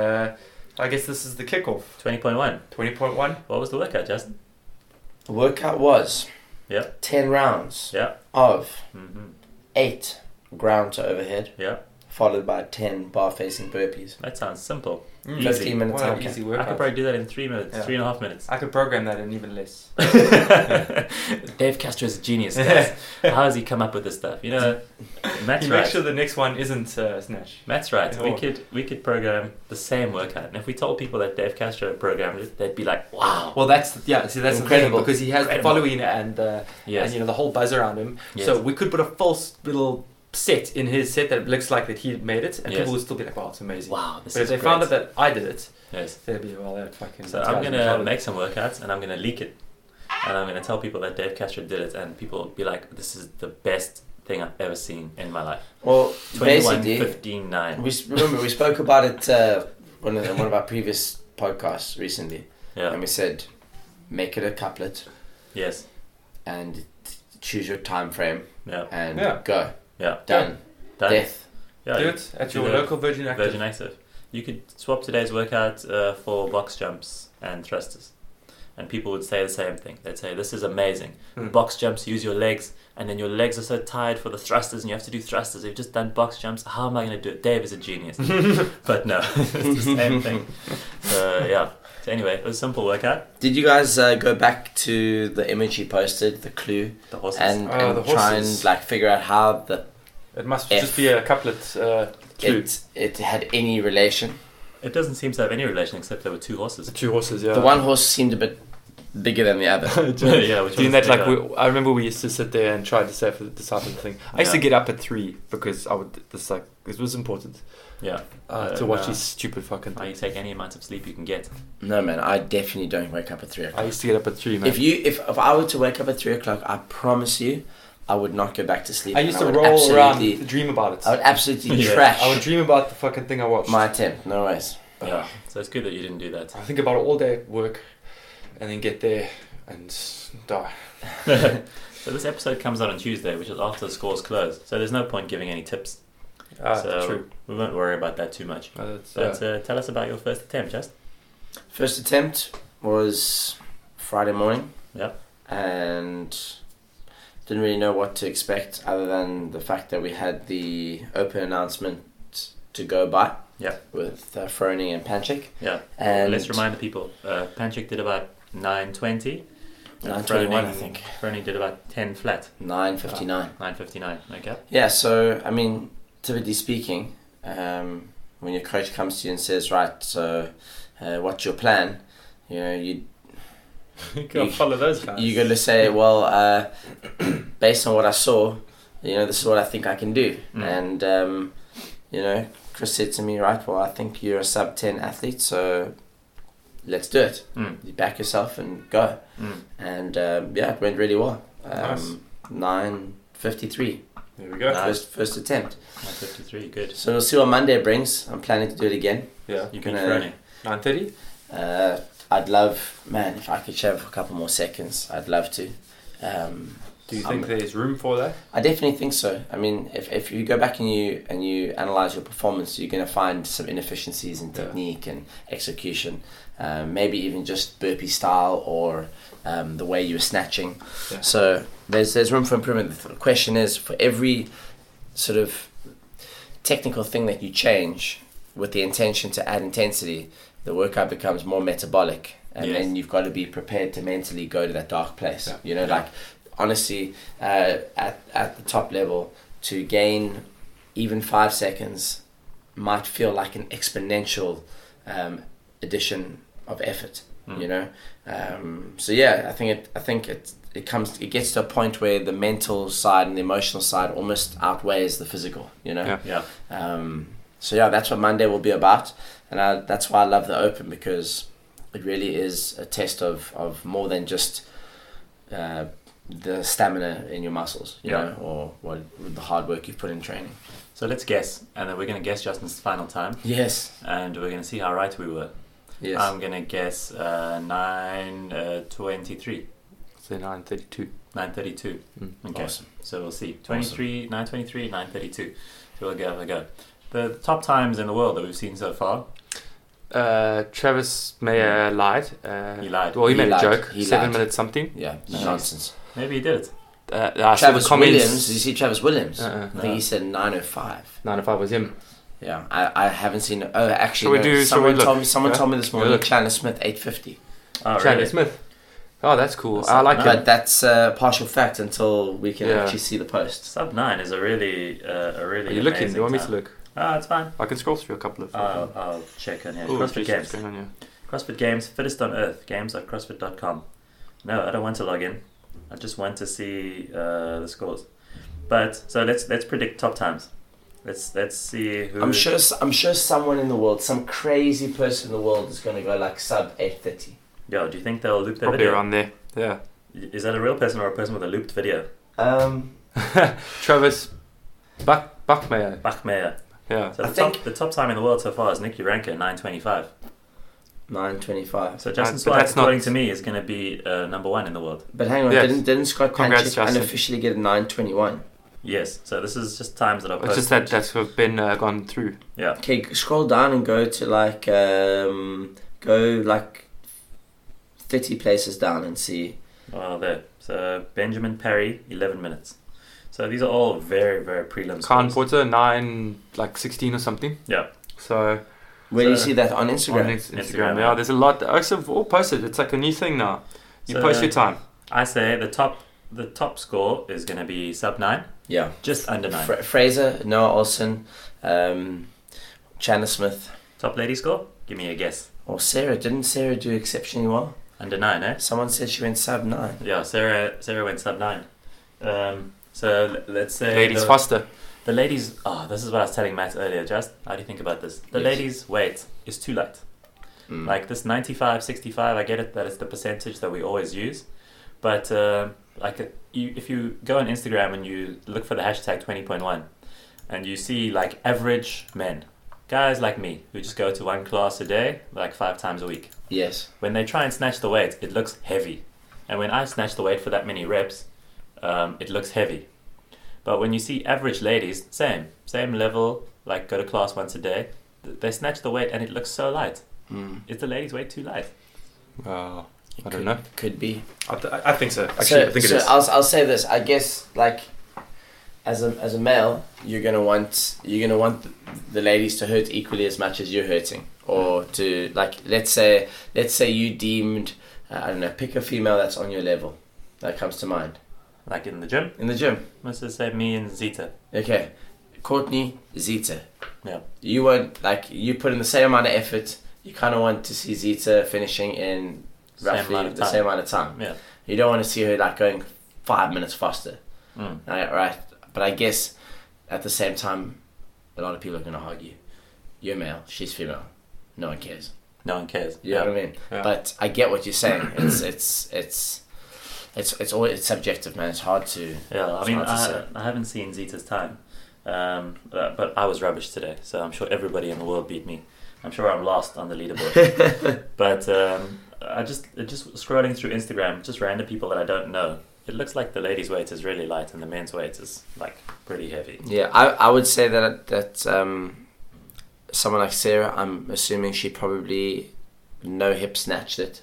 I guess this is the kickoff. 20.1. 20.1. What was the workout, Justin? The workout was 10 rounds of 8 ground to overhead, followed by 10 bar-facing burpees. That sounds simple. 15 minutes time. Easy I workout. could probably do that in 3 minutes, 3.5 minutes. I could program that in even less. Dave Castro is a genius, guys. How has he come up with this stuff? You know, Matt's right. Make sure the next one isn't snatch. Matt's right. We could program the same workout, and if we told people that Dave Castro programmed it, they'd be like, "Wow!" Well, that's incredible the thing, because he has the following and yes. and the whole buzz around him. Yes. So we could put a false little set in his set that looks like that he made it, and Yes. people would still be like, "Wow, it's amazing." Wow, but if they found out that I did it, yes, they'd be, "Well, that fucking." So I'm gonna make some workouts, and I'm gonna leak it, and I'm gonna tell people that Dave Castro did it, and people will be like, "This is the best thing I've ever seen in my life." Well, 21, basically, 15, 9. we spoke about it one of our previous podcasts recently, and we said, make it a couplet. Yes. And choose your time frame. Yeah. And go. Yeah. Done. Death. Yeah. Do it at your local Virgin Active. Virgin Active. You could swap today's workout for box jumps and thrusters. And people would say the same thing. They'd say, "This is amazing. Box jumps, use your legs, and then your legs are so tired for the thrusters, and you have to do thrusters. You've just done box jumps. How am I going to do it?" Dave is a genius. But no, it's the same thing. So, yeah. So anyway, it was a simple workout. Did you guys go back to the image he posted, the clue, the horses, and the try horses. and figure out how the it must just be a couplet clue. It had any relation? It doesn't seem to have any relation except there were two horses. The two horses, yeah. The one horse seemed a bit bigger than the other. Yeah, which doing that I remember we used to sit there and try to say for the disciple thing. I used to get up at 3 because it was important. Yeah. To watch these stupid fucking things. You take any amount of sleep you can get. No, man, I definitely don't wake up at 3 o'clock. I used to get up at 3, man. If I were to wake up at 3 o'clock, I promise you, I would not go back to sleep. I used to roll around and dream about it. I would absolutely trash. I would dream about the fucking thing I watched. My attempt, no ways. Yeah, so it's good that you didn't do that. I think about it all day at work and then get there and die. So this episode comes out on Tuesday, which is after the scores close. So there's no point giving any tips. So true. We won't worry about that too much. But tell us about your first attempt, Just. First attempt was Friday morning. Yep. And didn't really know what to expect other than the fact that we had the open announcement to go by. Yeah. With Froning and Panchik. Yeah. And let's remind the people, Panchik did about 9:20. 9:21, I think. Froning did about 10 flat. 9:59. 9:59. Okay. Yeah. So I mean, typically speaking, when your coach comes to you and says, "Right, so what's your plan?" You gotta follow those guys. You got to say, well, based on what I saw, this is what I think I can do. And Chris said to me, "Right, well, I think you're a sub 10 athlete, so let's do it. You back yourself and go." And it went really well. Nice. 9:53. There we go. First attempt. 9:53, good. So we'll see what Monday brings. I'm planning to do it again. Yeah. You can Froning. 9:30? I'd love, man, if I could shave a couple more seconds, I'd love to. Do you think there's room for that? I definitely think so. I mean, if you go back and you analyze your performance, you're going to find some inefficiencies in technique and execution. Maybe even just burpee style or the way you were snatching. Yeah. So there's room for improvement. The question is, for every sort of technical thing that you change with the intention to add intensity, the workout becomes more metabolic, and then you've got to be prepared to mentally go to that dark place. Yeah. Like honestly, at the top level, to gain even 5 seconds might feel like an exponential addition of effort. So yeah, I think it gets to a point where the mental side and the emotional side almost outweighs the physical. So yeah, that's what Monday will be about. And that's why I love the Open, because it really is a test of more than just the stamina in your muscles, you know, or the hard work you've put in training. So let's guess, and then we're going to guess Justin's final time. Yes. And we're going to see how right we were. Yes. I'm going to guess 9:23. Say 9:32. 9:32. Okay. Awesome. So we'll see. 23, 9:23, 9:32. So we'll have a go. The top times in the world that we've seen so far. Travis Mayer lied. He lied. Well, he made lied. a joke. He 7 lied. minutes something. Yeah, nonsense. Maybe he did it. Travis Williams. Did you see Travis Williams? No. I think he said 9:05. 9:05 was him. Yeah, I haven't seen. Oh, actually, someone told me this morning. Chandler Smith 8:50. Oh, Chandler really? Smith. Oh, that's cool. I like it. But that's partial fact until we can actually see the post. Sub 9 is a really Are you looking? Do you want me to look? It's fine. I can scroll through a couple of. I'll check on here. Ooh, CrossFit Games. what's going on here? CrossFit Games, fittest on earth. Games.crossfit.com. No, I don't want to log in. I just want to see the scores. But so let's predict top times. Let's see who. I'm sure someone in the world, some crazy person in the world, is going to go like sub 8:30. Yeah, do you think they'll loop their Probably video? around there. Yeah. Is that a real person or a person with a looped video? Travis Bachmeyer. Bachmeyer. Yeah. So the top time in the world so far is Nick Uranka, 9:25. 9:25. So Justin Swipe, according to me, is going to be number 1 in the world. But hang on, didn't Scott Panchik unofficially get a 9:21? Yes. So this is just times that I've posted. It's just that's been gone through. Yeah. Okay, scroll down and go to like 30 places down and see. Oh, there. So Benjamin Parry, 11 minutes. So these are all very, very prelim scores. Khan Porter, 9:16 or something. Yeah. So. Where do you see that on Instagram? On Instagram, yeah. There's a lot. I've all posted. It's like a new thing now. You post your time. I say the top score is going to be sub 9. Yeah. Just under 9. Fraser, Noah Olsen, Chandler Smith. Top lady score? Give me a guess. Or Sarah. Didn't Sarah do exceptionally well? Under 9, eh? Someone said she went sub 9. Yeah, Sarah went sub 9. So let's say... Ladies faster. The ladies... Oh, this is what I was telling Matt earlier, Just. How do you think about this? The ladies' weight is too light. Like this 95, 65, I get it that it's the percentage that we always use. But if you go on Instagram and you look for the hashtag 20.1 and you see like average men, guys like me, who just go to one class a day, like 5 times a week. Yes. When they try and snatch the weight, it looks heavy. And when I snatch the weight for that many reps, it looks heavy. But when you see average ladies, same level, like go to class once a day, they snatch the weight and it looks so light. Is the ladies' weight too light? I don't know. Could be. I think so. Actually, I think it is. I'll say this. I guess like as a male, you're gonna want the ladies to hurt equally as much as you're hurting, or to like let's say you deemed I don't know, pick a female that's on your level that comes to mind. Like in the gym? In the gym. Let's just say me and Zita. Okay, Courtney, Zita. Yeah. You want you put in the same amount of effort. You kind of want to see Zita finishing in roughly the same amount of time. Yeah. You don't want to see her like going 5 minutes faster. Right. But I guess at the same time, a lot of people are going to argue, you're male, she's female. No one cares. No one cares. You know what I mean? Yeah. But I get what you're saying. It's subjective, man. It's hard to. Yeah. I mean, I haven't seen Zita's time, but I was rubbish today. So I'm sure everybody in the world beat me. I'm sure I'm lost on the leaderboard. But I just scrolling through Instagram, just random people that I don't know. It looks like the ladies' weight is really light and the men's weight is like pretty heavy. Yeah, I would say that someone like Sarah, I'm assuming she probably no hip snatched it.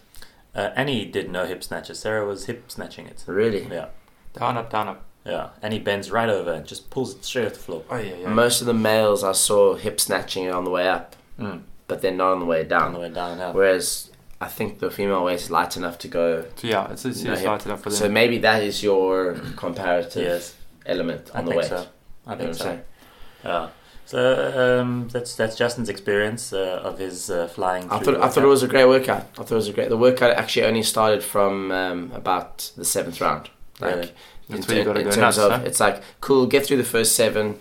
Annie did no hip snatches. Sarah was hip snatching it. Really? Yeah. Down up. Yeah. Annie bends right over and just pulls it straight off the floor. Oh yeah. Most of the males I saw hip snatching it on the way up, but they're not on the way down. On the way down, yeah. Whereas I think the female weight is light enough to go. Yeah, it's light enough for them. So maybe that is your comparative element on the weight. I think so. Yeah. So that's Justin's experience of his flying. I thought it was a great workout. The workout actually only started from about the 7th round. Like that's where you got to go terms nuts, of it's like cool. Get through the first 7.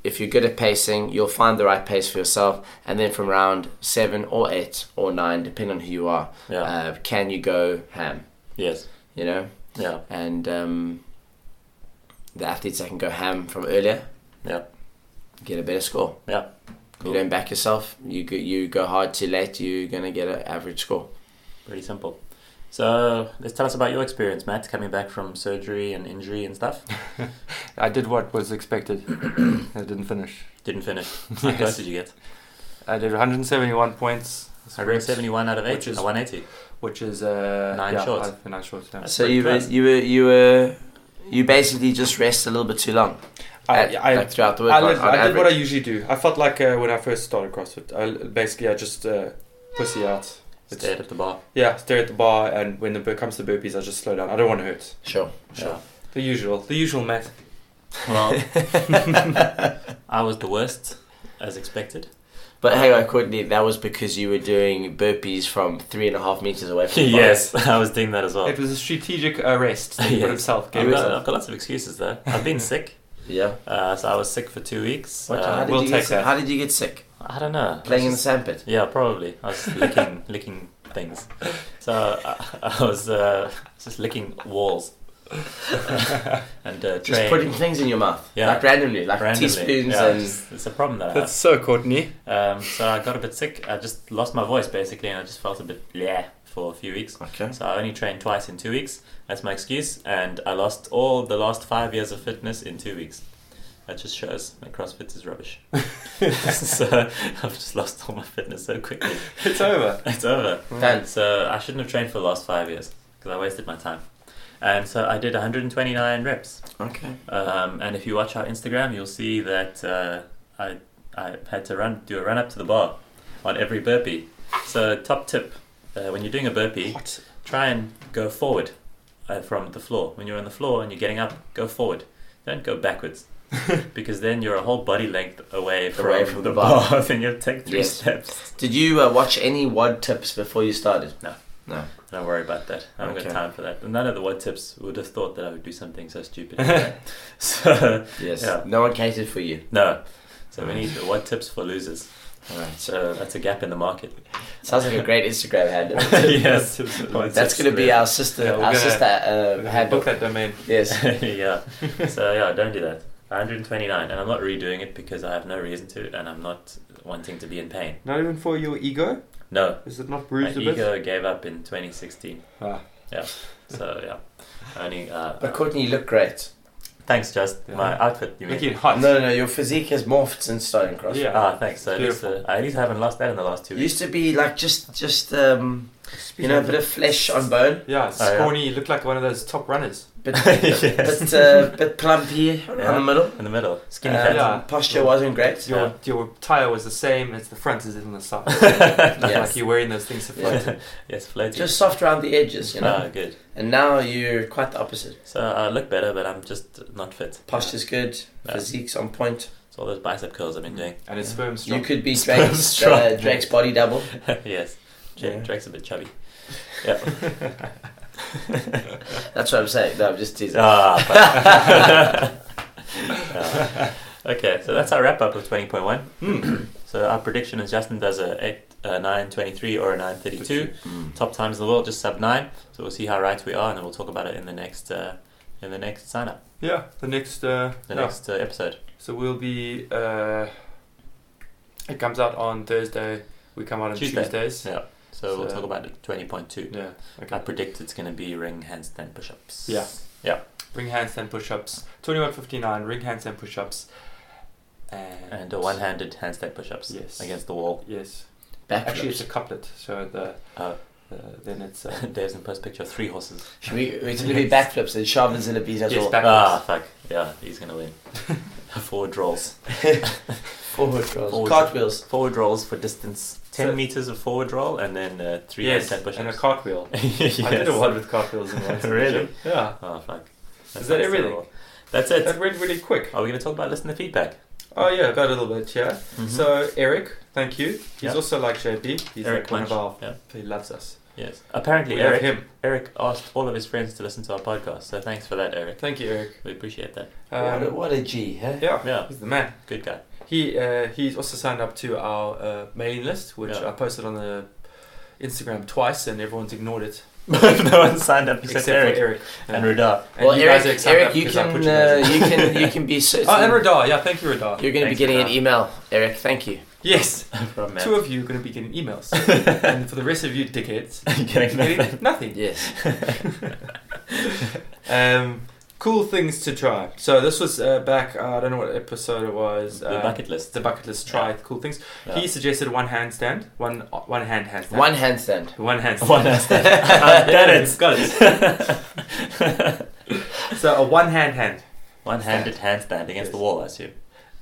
If you're good at pacing, you'll find the right pace for yourself, and then from round 7 or 8 or 9, depending on who you are, can you go ham? Yes. You know. Yeah. And the athletes that can go ham from earlier. Yeah. Get a better score. Yeah. Cool. You don't back yourself. You go hard too late. You're gonna get an average score. Pretty simple. So let's tell us about your experience, Matt, coming back from surgery and injury and stuff. I did what was expected. I didn't finish. How close did you get? I did 171 points. 171 out of 8, 180. Which is 9 short. 9 short. Yeah. So you were You basically just rest a little bit too long. Like throughout the week. I did what I usually do. I felt like when I first started CrossFit, I just pussy out. Stare at the bar. Yeah, stare at the bar, and when it comes to burpees, I just slow down. I don't want to hurt. Sure. The usual, Matt. Well, I was the worst, as expected. But hang on, Courtney, that was because you were doing burpees from 3.5 meters away from the bar. Yes, I was doing that as well. It was a strategic rest for himself. I've got lots of excuses though. I've been sick. Yeah. So I was sick for 2 weeks. How did you get sick? I don't know. Playing in the sandpit? Yeah, probably. I was licking things. So I was just licking walls. And just putting things in your mouth, like randomly, teaspoons, and it's a problem that's so Courtney. So I got a bit sick. I just lost my voice basically, and I just felt a bit for a few weeks. Okay. So I only trained twice in 2 weeks. That's my excuse, and I lost all the last 5 years of fitness in 2 weeks. That just shows that CrossFit is rubbish. So I've just lost all my fitness so quickly. It's over. It's over. Done. So I shouldn't have trained for the last 5 years because I wasted my time. And so I did 129 reps. Okay. And if you watch our Instagram, you'll see that I had to do a run up to the bar on every burpee. So top tip, when you're doing a burpee, try and go forward from the floor. When you're on the floor and you're getting up, go forward. Don't go backwards. Because then you're a whole body length away from the bar. Then you'll take 3 steps. Did you watch any WOD tips before you started? No. Don't worry about that. I haven't got time for that. And none of the WOD tips would have thought that I would do something so stupid. So no one catered for you. No. So we need the WOD tips for losers. Alright. So that's a gap in the market. Sounds like a great Instagram handle. Yes. That's going to be our sister handle. Book that domain. Yes. Yeah. So don't do that. 129, and I'm not redoing it because I have no reason to, and I'm not wanting to be in pain. Not even for your ego? No. Is it not bruised My a bit? ego gave up in 2016. Ah. Yeah. So only. But Courtney, you look great. Thanks, Just. Yeah. My outfit. You making hot? No. Your physique has morphed since starting CrossFit. Yeah. Thanks. So at least I haven't lost that in the last 2 weeks. Used to be like just a bit of flesh on bone. Yeah, scrawny. You look like one of those top runners. Bit plumpy in the middle. In the middle. Skinny fat. Posture wasn't great. Your tire was the same as the front as it on the side. Like you're wearing those things to float. Yes, floating. Just soft around the edges, you know. Good. And now you're quite the opposite. So I look better, but I'm just not fit. Posture's good. Physique's on point. It's all those bicep curls I've been doing. And his sperm's strong. You could be Drake's body double. Yes. Drake's a bit chubby. Yeah. That's what I'm saying. No, I'm just teasing. Okay, so that's our wrap up of 20.1. So our prediction is Justin does a 9:23 or a 9:32. Top times in the world, just sub 9. So we'll see how right we are, and then we'll talk about it in the next sign up. Yeah, the next episode. So we'll be. It comes out on Thursday. We come out on Tuesdays. Yeah. So we'll talk about it 20.2. Yeah. Okay. I predict it's going to be ring handstand push-ups. Yeah. Ring handstand push-ups. 21:59 ring handstand push-ups. And a one-handed handstand push-ups. Yes. Against the wall. Yes. Backflips. Actually, it's a couplet. So then it's. Dave's in post picture of 3 horses. We're going to be backflips and Sharvin's in a beat as well. Backflips. Fuck. Yeah, he's going to win. Forward rolls. Cartwheels. Forward rolls for distance. 10 meters of forward roll and then 3 handstand push-ups. And a cartwheel. Yes. I did a WOD with cartwheels in one. Really? Yeah. Oh, fuck. Is that everything? Terrible. That's it. That went really quick. Are we going to talk about listener feedback? Oh, yeah, got a little bit, yeah. Mm-hmm. So, Eric, thank you. He's also like JP. He's Eric like one of our... He loves us. Yes. Apparently, we Eric asked all of his friends to listen to our podcast, so thanks for that, Eric. Thank you, Eric. We appreciate that. What a G, huh? Yeah, he's the man. Good guy. He's also signed up to our mailing list, which I posted on the Instagram twice, and everyone's ignored it. No one signed up except Eric and Rida. Well, Eric, you can be. And Rida, yeah, thank you, Rida. You're going to be getting an email, Eric. Thank you. Yes, from 2 of you are going to be getting emails, and for the rest of you dickheads, getting nothing. Yes. Cool things to try. So this was back. I don't know what episode it was. The bucket list. The bucket list. Try cool things. Yeah. He suggested one handstand. One hand handstand. One handstand. One handstand. One handstand. Got it. Got it. So a one-handed handstand against the wall, I assume.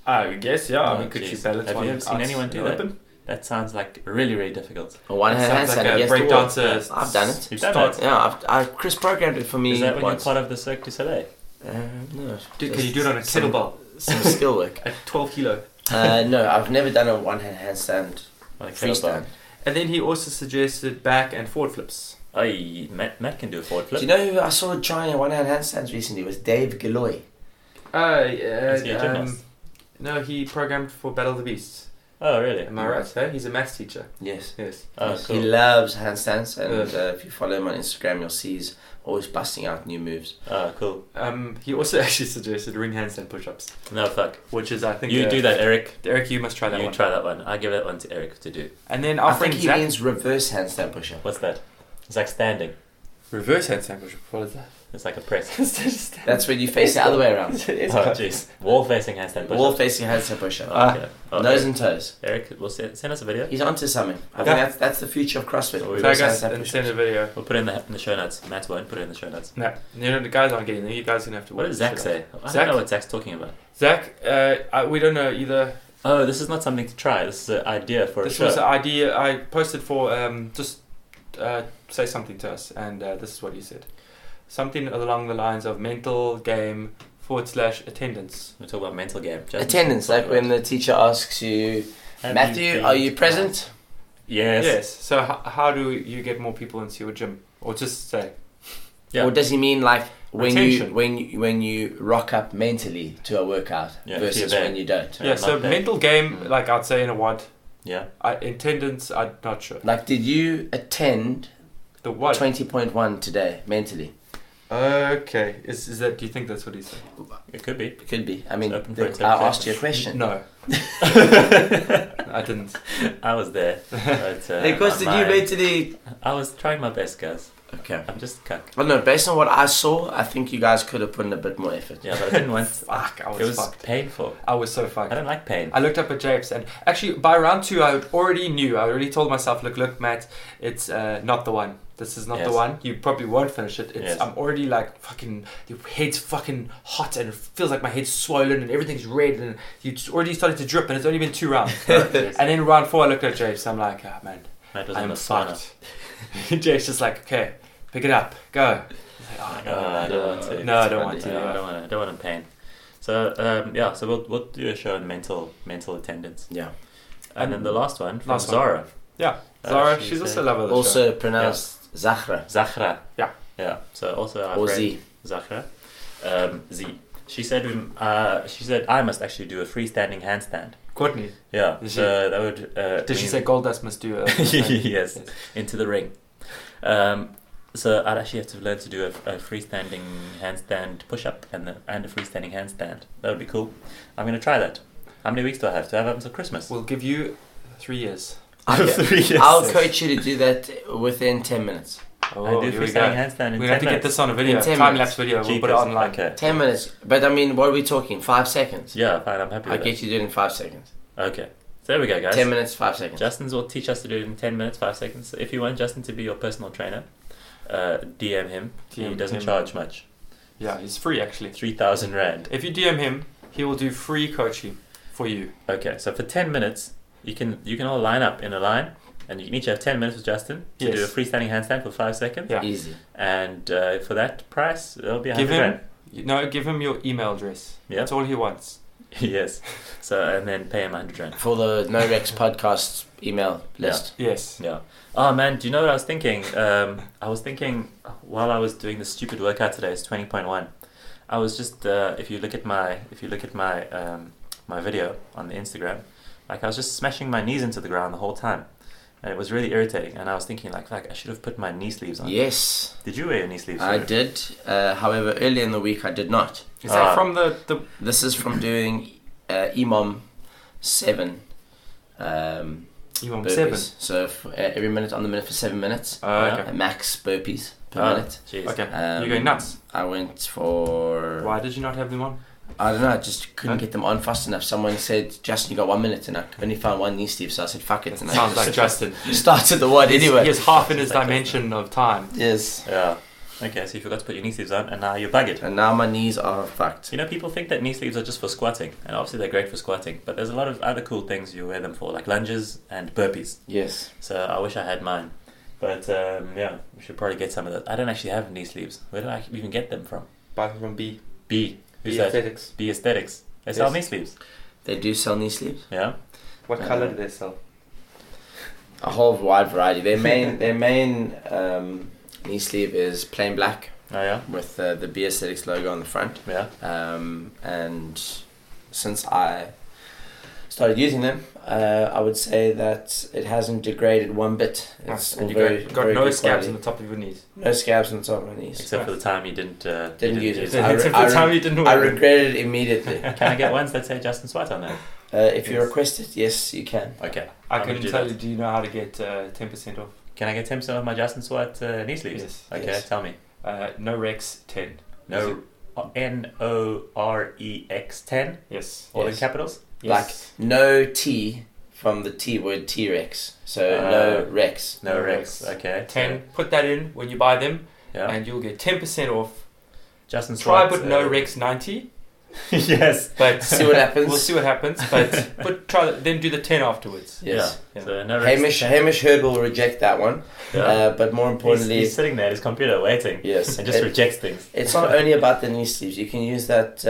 I guess, yeah. I mean, could you balance Have one? you ever seen anyone do that? Open? That sounds like really, really difficult. A one-hand handstand like against the wall. breakdancer. I've done it. You've done it? Yeah, Chris programmed it for me. Is that when once. you're part of the Cirque du Soleil? No. Can you do it on a kettlebell? Some skill work. At 12 kilo. No, I've never done a one-hand handstand. Like Freestand. And then he also suggested back and forward flips. Matt can do a forward flip. Do you know who I saw trying a one-hand handstands recently? It was Dave Galoy. Is he a gymnast? No, he programmed for Battle of the Beasts. Oh, really? Am I right? Hey? He's a maths teacher. Yes. Oh, cool. He loves handstands, and if you follow him on Instagram, you'll see he's always busting out new moves. Oh, cool. He also actually suggested ring handstand push-ups. No, fuck. Which is, I think... You do that, Eric. Eric, you must try that one. You try that one. I give that one to Eric to do. And then I think he means reverse handstand push-up. What's that? It's like standing. Reverse handstand push-up. What is that? It's like a press. That's when you face the other way around. Oh, jeez. Wall-facing handstand push-up. Wall-facing handstand push-up. Okay. Nose and toes. Eric, will send us a video. He's onto something. I think that's the future of CrossFit. Tag us and send a video. We'll put it in the show notes. Matt won't put it in the show notes. No, the guys aren't getting there. You guys are going to have to What does Zach say? I don't know what Zach's talking about. Zach, we don't know either. Oh, this is not something to try. This is an idea for a show. This was an idea I posted for just say something to us, and this is what he said. Something along the lines of mental game / attendance. We're talking about mental game. Attendance, like when the teacher asks you, Matthew, are you present? Yes. So how do you get more people into your gym? Or just say. Yeah. Or does he mean like when Attention. you rock up mentally to a workout versus when you don't? Yeah, so mental game, like I'd say in a WOD. Yeah. Attendance, I'm not sure. Like, did you attend the WOD 20.1 today mentally? Okay. Is that? Do you think that's what he's saying? It could be. It could be. I mean, I asked you a question. No. I didn't. I was there. But, because did you mentally? I was trying my best, guys. Okay. I'm just cuck. Well, no, based on what I saw, I think you guys could have put in a bit more effort. Yeah, but I didn't want... Fuck, it was fucked. Painful. I was so fucked. I don't like pain. I looked up at Japes, and actually by round 2 I already knew. I already told myself, look Matt, it's not the one. This is not the one. You probably won't finish it. I'm already like fucking, your head's fucking hot and it feels like my head's swollen and everything's red and you already started to drip and it's only been 2 rounds. And then round 4 I looked at Japes, I'm like, oh man, I'm fucked. Japes just like, okay, pick it up, go. Like, no, I don't want to. No, I don't want to. I don't want in pain. So so we'll do a show on mental attendance. Yeah. And then the last one from Zara. Yeah, Zara, she's also a lover of the also show. pronounced Zahra. Yeah. Yeah. So also our or friend Z. Zahra. Z. She said I must actually do a freestanding handstand. Courtney. Yeah. So that would. Did she say Goldust must do a yes, into the ring. So I'd actually have to learn to do a freestanding handstand push-up and a freestanding handstand. That would be cool. I'm going to try that. How many weeks do I have? Do I have up until Christmas? We'll give you 3 years. 3 years. I'll coach you to do that within 10 minutes. Oh, I do freestanding handstand in 10 minutes. We have to get this on a video, time-lapse video. We'll put it online. Okay. 10 minutes. But I mean, what are we talking? 5 seconds? Yeah, fine. I'm happy with I'll get you to do it in 5 seconds. Okay. So there we go, guys. 10 minutes, 5 seconds. Justin's will teach us to do it in 10 minutes, 5 seconds. So if you want Justin to be your personal trainer, DM him. He doesn't charge much. Yeah, he's free actually. 3,000 Rand. If you DM him, he will do free coaching for you. Okay, so for 10 minutes, you can all line up in a line, and you can each have 10 minutes with Justin to do a freestanding handstand for 5 seconds. Yeah. Easy. And for that price, it'll be 100 Rand. Give him your email address. Yeah. That's all he wants. Yes. So, and then pay him 100 Rand. For the No Rex podcast email list. Yeah. Yes. Yeah. Oh man, do you know what I was thinking? I was thinking while I was doing the stupid workout today, it's 20.1. I was just if you look at my my video on the Instagram, like I was just smashing my knees into the ground the whole time, and it was really irritating. And I was thinking like I should have put my knee sleeves on. Yes. Did you wear your knee sleeves? I did. However, earlier in the week I did not. Is that from the? This is from doing EMOM 7. EMOM 7. So every minute on the minute for 7 minutes. Okay. Max burpees per minute. Geez. Okay. You're going nuts. I went for. Why did you not have them on? I don't know. I just couldn't get them on fast enough. Someone said, "Justin, you got 1 minute," and I only found one knee sleeve. So I said, "Fuck it." And sounds like Justin. Started the WOD anyway. He has half in his dimension of time. Yes. Yeah. Okay, so you forgot to put your knee sleeves on, and now you're buggered. And now my knees are fucked. You know, people think that knee sleeves are just for squatting, and obviously they're great for squatting, but there's a lot of other cool things you wear them for, like lunges and burpees. Yes. So I wish I had mine. But yeah, we should probably get some of those. I don't actually have knee sleeves. Where do I even get them from? Buy them from B. B. Who's B that? Aesthetics. B Aesthetics. They sell knee sleeves. They do sell knee sleeves. Yeah. What colour do they sell? A whole wide variety. Their main knee sleeve is plain black. Oh yeah. With the B Aesthetics logo on the front. Yeah. And since I started using them, I would say that it hasn't degraded one bit. It's and you very, got very no good scabs quality. on the top of your knees. No scabs on the top of my knees. Except for the time you didn't use it. Except for the time you didn't wear I them. regret it immediately. Can I get ones that say Justin Swat on them? If you request it, yes, you can. Okay. I I'm can gonna do tell that. you, do you know how to get 10% off? Can I get 10% off my Justin Swat knee sleeves? Yes. Okay, Yes. tell me. No Rex 10. No, NOREX 10? Yes. All in Yes. capitals? Like no T from the T word T-Rex. So no Rex. No No Rex. Rex. Okay. 10. Put that in when you buy them, Yeah. and you'll get 10% off. Justin Try Swat. put no Rex 90, Yes. but See what happens. we'll see what happens. But then do the 10 afterwards. Yes. Yeah. Yeah. So no Rex. Hamish Heard will reject that one. Yeah. But more importantly, He's sitting there at his computer waiting. yes, And just rejects things. it's not only about the knee sleeves. You can use that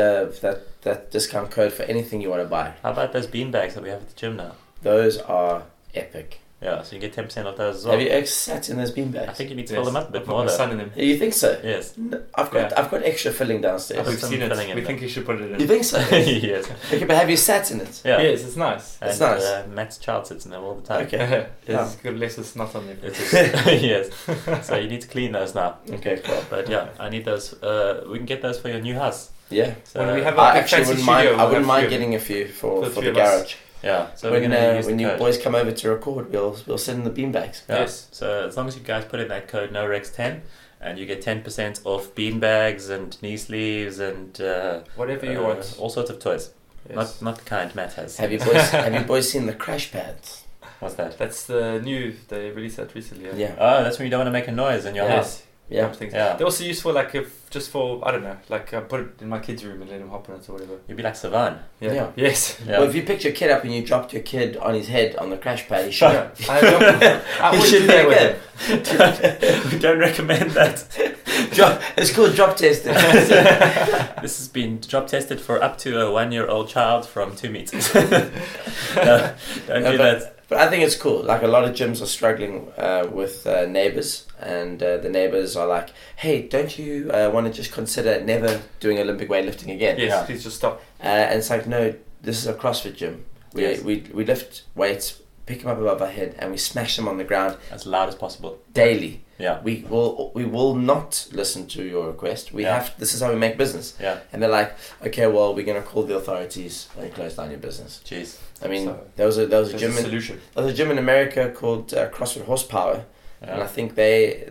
discount code for anything you want to buy. How about those bean bags that we have at the gym now? Those are epic. Yeah, so you get 10% off those as well. Have you ever sat in those bean bags? I think you need to Yes. fill them up a I bit put more my though. son in them. You think so? Yes. I've got extra filling downstairs. We've some seen filling it. in We there. think you should put it in. You think so? Yes. Okay, but have you sat in it? Yeah. Yes, it's nice. And, It's nice. Matt's child sits in them all the time. Okay. It's good less it's not on there. It is, yes. So you need to clean those now. Okay, cool. But yeah, I need those. We can get those for your new house. Yeah. So, When we have I a big actually fancy wouldn't mind. studio, I we'll wouldn't have mind few. getting a few for For the three of us. garage. yeah. So we're When gonna use when the you code. boys come over to record, we'll send in the beanbags. Yeah. Yes. So as long as you guys put in that code NOREX10, and you get 10% off bean bags and knee sleeves and Whatever you want. all sorts of toys. Yes. Not the kind Matt has. Have you boys seen the crash pads? What's that? That's the new. They released that recently. Yeah. Oh, that's when you don't want to make a noise in your house. Yeah. Things. Yeah. They're also used for just for I don't know, like put it in my kid's room and let him hop on it or whatever. You'd be like Savan. Yeah. Yes. Yeah. Well, if you picked your kid up and you dropped your kid on his head on the crash pad, he should. I He would should do that be with okay. him. We don't recommend that. It's called drop testing. This has been drop tested for up to a 1-year-old child from 2 meters. No, don't do that. But I think it's cool. Like a lot of gyms are struggling with neighbors, and the neighbors are like, "Hey, don't you want to just consider never doing Olympic weightlifting again?" Yes, Yeah. please just stop. And it's like, no, this is a CrossFit gym. Yes. We lift weights, pick them up above our head, and we smash them on the ground As loud as possible. daily. Yeah. We will not listen to your request. We Yeah. have. This is how we make business. Yeah. And they're like, okay, well, we're gonna call the authorities and close down your business. Jeez. I mean, So, there was a There's gym a in solution. America called CrossFit Horsepower, and I Yeah. think they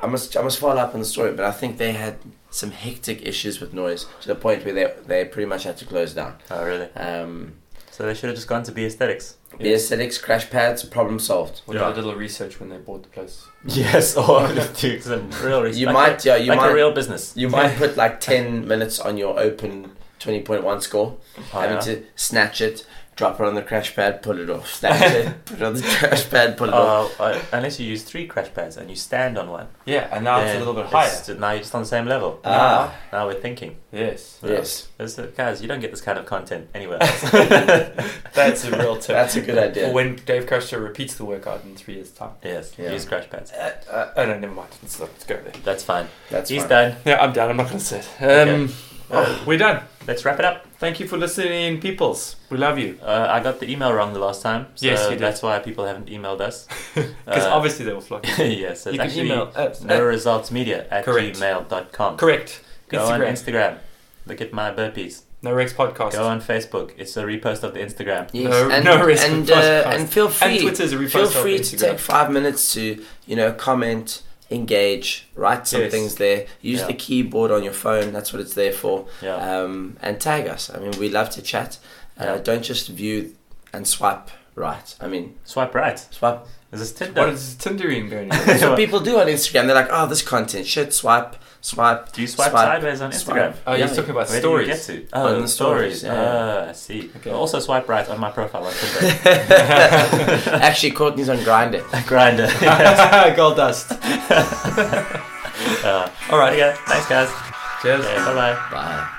I must follow up on the story, but I think they had some hectic issues with noise to the point where they pretty much had to close down. Oh, really? So they should have just gone to B Aesthetics. The aesthetics, crash pads, problem solved. We did a little research when they bought the place. Yes, or do some real research. You might a real business. You might put like 10 minutes on your open 20.1 score, Oh, having yeah. to snatch it, drop it on the crash pad, pull it off, snatch it, put it on the crash pad, pull it off. Unless you use 3 crash pads and you stand on one. Yeah, and now it's a then little bit higher. Now you're just on the same level. Ah, Now we're thinking. Yes. yes, Guys, you don't get this kind of content anywhere else. That's a real tip. that's a good idea. Or when Dave Koster repeats the workout in 3 years' time. Yes, Yeah. use crash pads. Oh no, never mind. Let's go there. That's fine. That's He's fine. done. Yeah, I'm done. I'm not going to sit. Okay. We're done. Let's wrap it up. Thank you for listening, peoples. We love you. I got the email wrong the last time, so Yes, you did. that's why people haven't emailed us. Because obviously they will flock. Yes, it's You can actually email noresultsmedia@gmail.com. Correct. Go on Instagram. Look at my burpees. No Rex podcast. Go on Facebook. It's a repost of the Instagram. Yes. No- and, no risk and, of podcast. and feel free. And Twitter's a repost Feel of free to Instagram. take 5 minutes to comment, engage, write some Yes. things there. Use Yeah. the keyboard on your phone. That's what it's there for. Yeah. And tag us. I mean, we love to chat. Yeah. Don't just view and swipe right. I mean, Swipe right. swipe Is this Tinder? What is Tindering, Bernie? That's what people do on Instagram. They're like, oh, this content, shit, swipe. Do you swipe sideways on Instagram? Oh, you're talking about stories. Where do you get to? Oh, on the stories. Yeah. I see. Okay. Also swipe right on my profile on Tinder. Actually, Courtney's on Grindr. Grindr. Gold dust. All right, yeah. Thanks, guys. Cheers. Okay, bye-bye. Bye.